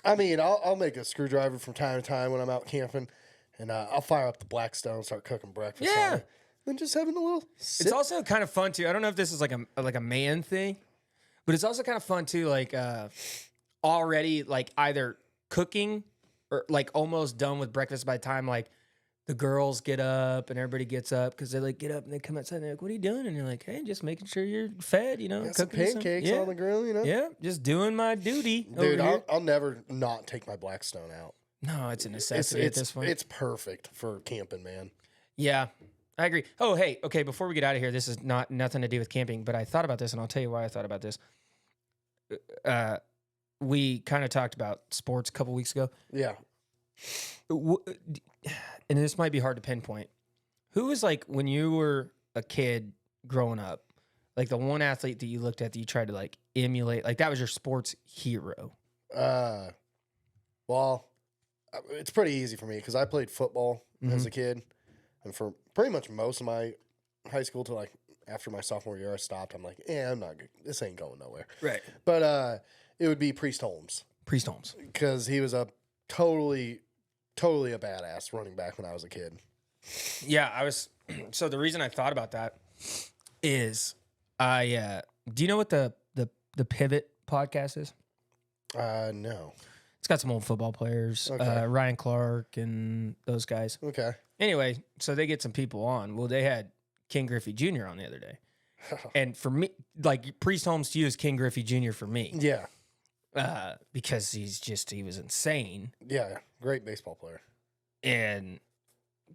I'll make a screwdriver from time to time when I'm out camping, and I'll fire up the Blackstone and start cooking breakfast. Yeah. On it. Then just having a little sip. It's also kind of fun too. I don't know if this is like a man thing, but it's also kind of fun too. Like already like either cooking or like almost done with breakfast by the time like the girls get up and everybody gets up because they like get up and they come outside and they're like, what are you doing? And you're like, hey, just making sure you're fed, you know, Got some cooking pancakes on the grill, you know. Yeah, just doing my duty. Dude, over here. I'll never not take my Blackstone out. No, it's a necessity at this point. It's perfect for camping, man. Yeah, I agree. Oh, hey, okay, before we get out of here, this is nothing to do with camping, but I thought about this, and I'll tell you why I thought about this. We kind of talked about sports a couple weeks ago. Yeah. And this might be hard to pinpoint. Who was like, when you were a kid growing up, like the one athlete that you looked at that you tried to like emulate, like that was your sports hero? Well, it's pretty easy for me because I played football as a kid, and for pretty much most of my high school till like after my sophomore year, I stopped. I'm like, I'm not good. This ain't going nowhere. Right. But it would be Priest Holmes. Priest Holmes. Because he was a totally a badass running back when I was a kid. Yeah, I was. So the reason I thought about that is do you know what the Pivot podcast is? No. It's got some old football players, Okay. Ryan Clark and those guys. Okay. Anyway, so they get some people on. Well, they had King Griffey Jr. on the other day. And for me, like Priest Holmes to you is King Griffey Jr. for me. Yeah. Because he was insane. Yeah. Great baseball player. And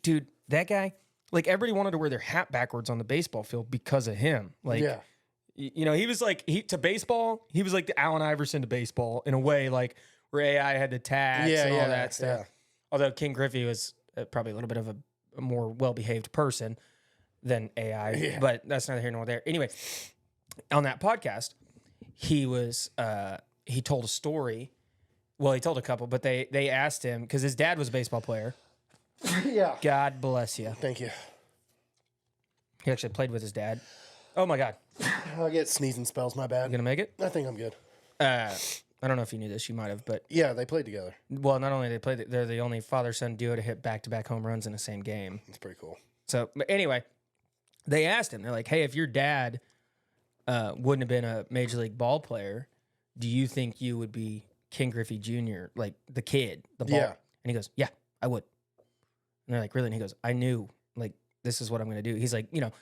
dude, that guy, like everybody wanted to wear their hat backwards on the baseball field because of him. Like, yeah. You know, he was like, to baseball, he was like the Allen Iverson to baseball in a way, like where AI had the tags and all that stuff. Yeah. Although King Griffey was probably a little bit of a more well-behaved person than AI, but that's neither here nor there. Anyway, on that podcast, he told a story. Well, he told a couple, but they asked him, because his dad was a baseball player. Yeah. God bless you. Thank you. He actually played with his dad. Oh my God. I get sneezing spells, my bad. You gonna make it? I think I'm good. I don't know if you knew this, you might have, but Yeah, they played together. well, not only they played, they're the only father-son duo to hit back-to-back home runs in the same game. It's pretty cool. So, but anyway, they asked him, they're like, hey, if your dad wouldn't have been a major league ball player, do you think you would be King Griffey Jr., like the kid, the ball? Yeah. And he goes, yeah, I would. And they're like, really? And he goes, I knew, like, this is what I'm going to do. He's like, you know,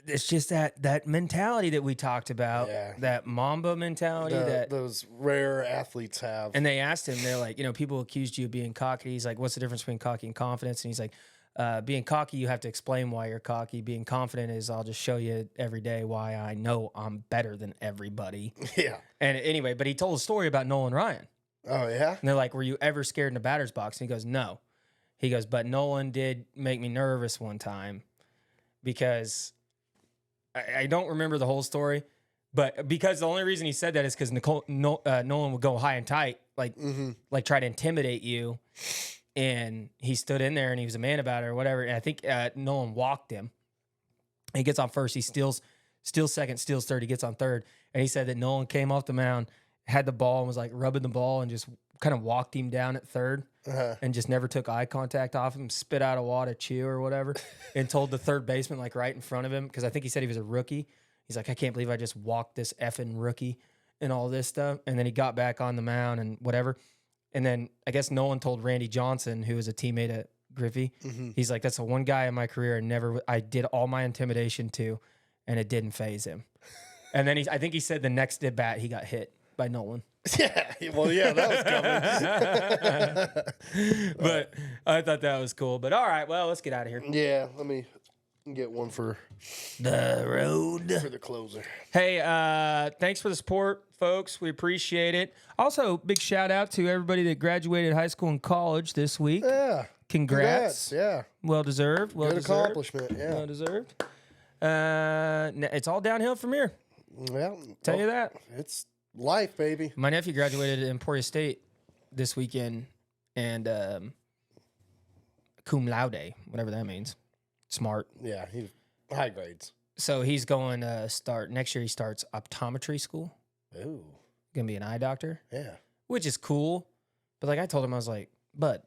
it's just that mentality that we talked about, that Mamba mentality that those rare athletes have. And they asked him, they're like, you know, people accused you of being cocky. He's like, what's the difference between cocky and confidence? And he's like, being cocky, you have to explain why you're cocky. Being confident is I'll just show you every day why I know I'm better than everybody. Yeah. And anyway, but he told a story about Nolan Ryan. Oh, yeah? And they're like, were you ever scared in the batter's box? And he goes, no. He goes, but Nolan did make me nervous one time because I don't remember the whole story, but because the only reason he said that is because Nolan would go high and tight, like try to intimidate you. And he stood in there and he was a man about it or whatever. And I think Nolan walked him. He gets on first. He steals second, steals third. He gets on third. And he said that Nolan came off the mound, had the ball and was like rubbing the ball and just kind of walked him down at third and just never took eye contact off him, spit out a wad of chew or whatever, and told the third baseman like right in front of him, because I think he said he was a rookie. He's like, I can't believe I just walked this effing rookie and all this stuff. And then he got back on the mound and whatever. And then I guess Nolan told Randy Johnson, who was a teammate at Griffey, he's like, that's the one guy in my career I did all my intimidation to, and it didn't faze him. And then I think he said the next at bat he got hit by Nolan. Yeah, well, yeah, that was coming. But I thought that was cool. But all right, well, let's get out of here. Yeah, let me Get one for the road. For the closer. Hey, thanks for the support, folks. We appreciate it. Also, big shout out to everybody that graduated high school and college this week. Yeah. Congrats. Yeah. Well deserved. Well Good deserved. accomplishment. Yeah. Well deserved. It's all downhill from here. Well, Tell you that. It's life, baby. My nephew graduated at Emporia State this weekend, and cum laude, whatever that means. Smart. Yeah, he's high grades. So he's going to start next year. He starts optometry school. Ooh, gonna be an eye doctor. Yeah, which is cool. But like I told him, I was like, "Bud,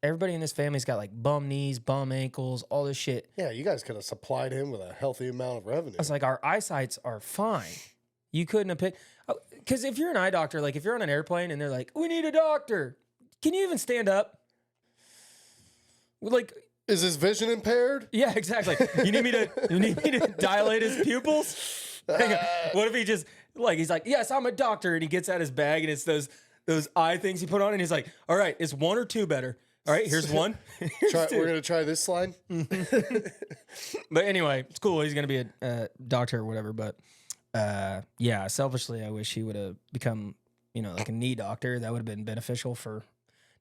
everybody in this family's got like bum knees, bum ankles, all this shit." Yeah, you guys could have supplied him with a healthy amount of revenue. I was like, "Our eyesights are fine. You couldn't have picked." Because if you're an eye doctor, like if you're on an airplane and they're like, "We need a doctor," can you even stand up? Like. Is his vision impaired? Yeah, exactly. You need me to dilate his pupils? Hang on. What if he just like he's like, yes, I'm a doctor, and he gets out his bag and it's those eye things he put on, and he's like, all right, is 1 or 2 better? All right, here's 1. Here's 2. We're gonna try this slide. But anyway, it's cool. He's gonna be a doctor or whatever. But yeah, selfishly, I wish he would have become like a knee doctor. That would have been beneficial for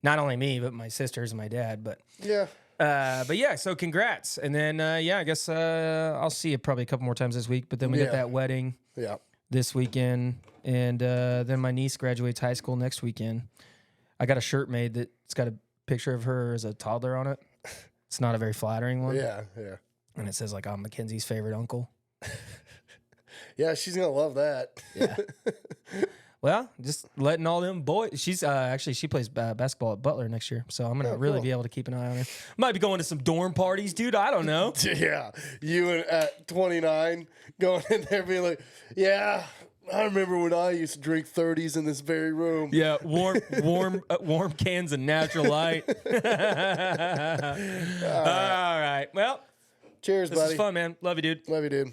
not only me but my sisters and my dad. But yeah. But yeah, so congrats. And then, I guess I'll see you probably a couple more times this week. But then we get that wedding this weekend. And then my niece graduates high school next weekend. I got a shirt made that's got a picture of her as a toddler on it. It's not a very flattering one. Yeah. And it says, like, I'm Mackenzie's favorite uncle. Yeah, she's going to love that. Yeah. Well, just letting all them boys. She's she plays basketball at Butler next year, so I'm gonna really be able to keep an eye on her. Might be going to some dorm parties, dude. I don't know. Yeah, you at 29 going in there being like, yeah, I remember when I used to drink 30s in this very room. Yeah, warm cans of Natural Light. All right. Well, cheers, buddy. This is fun, man. Love you, dude. Love you, dude.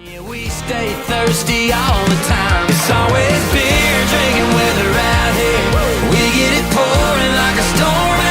Yeah, we stay thirsty all the time. It's always beer drinking weather out here. We get it pouring like a storm.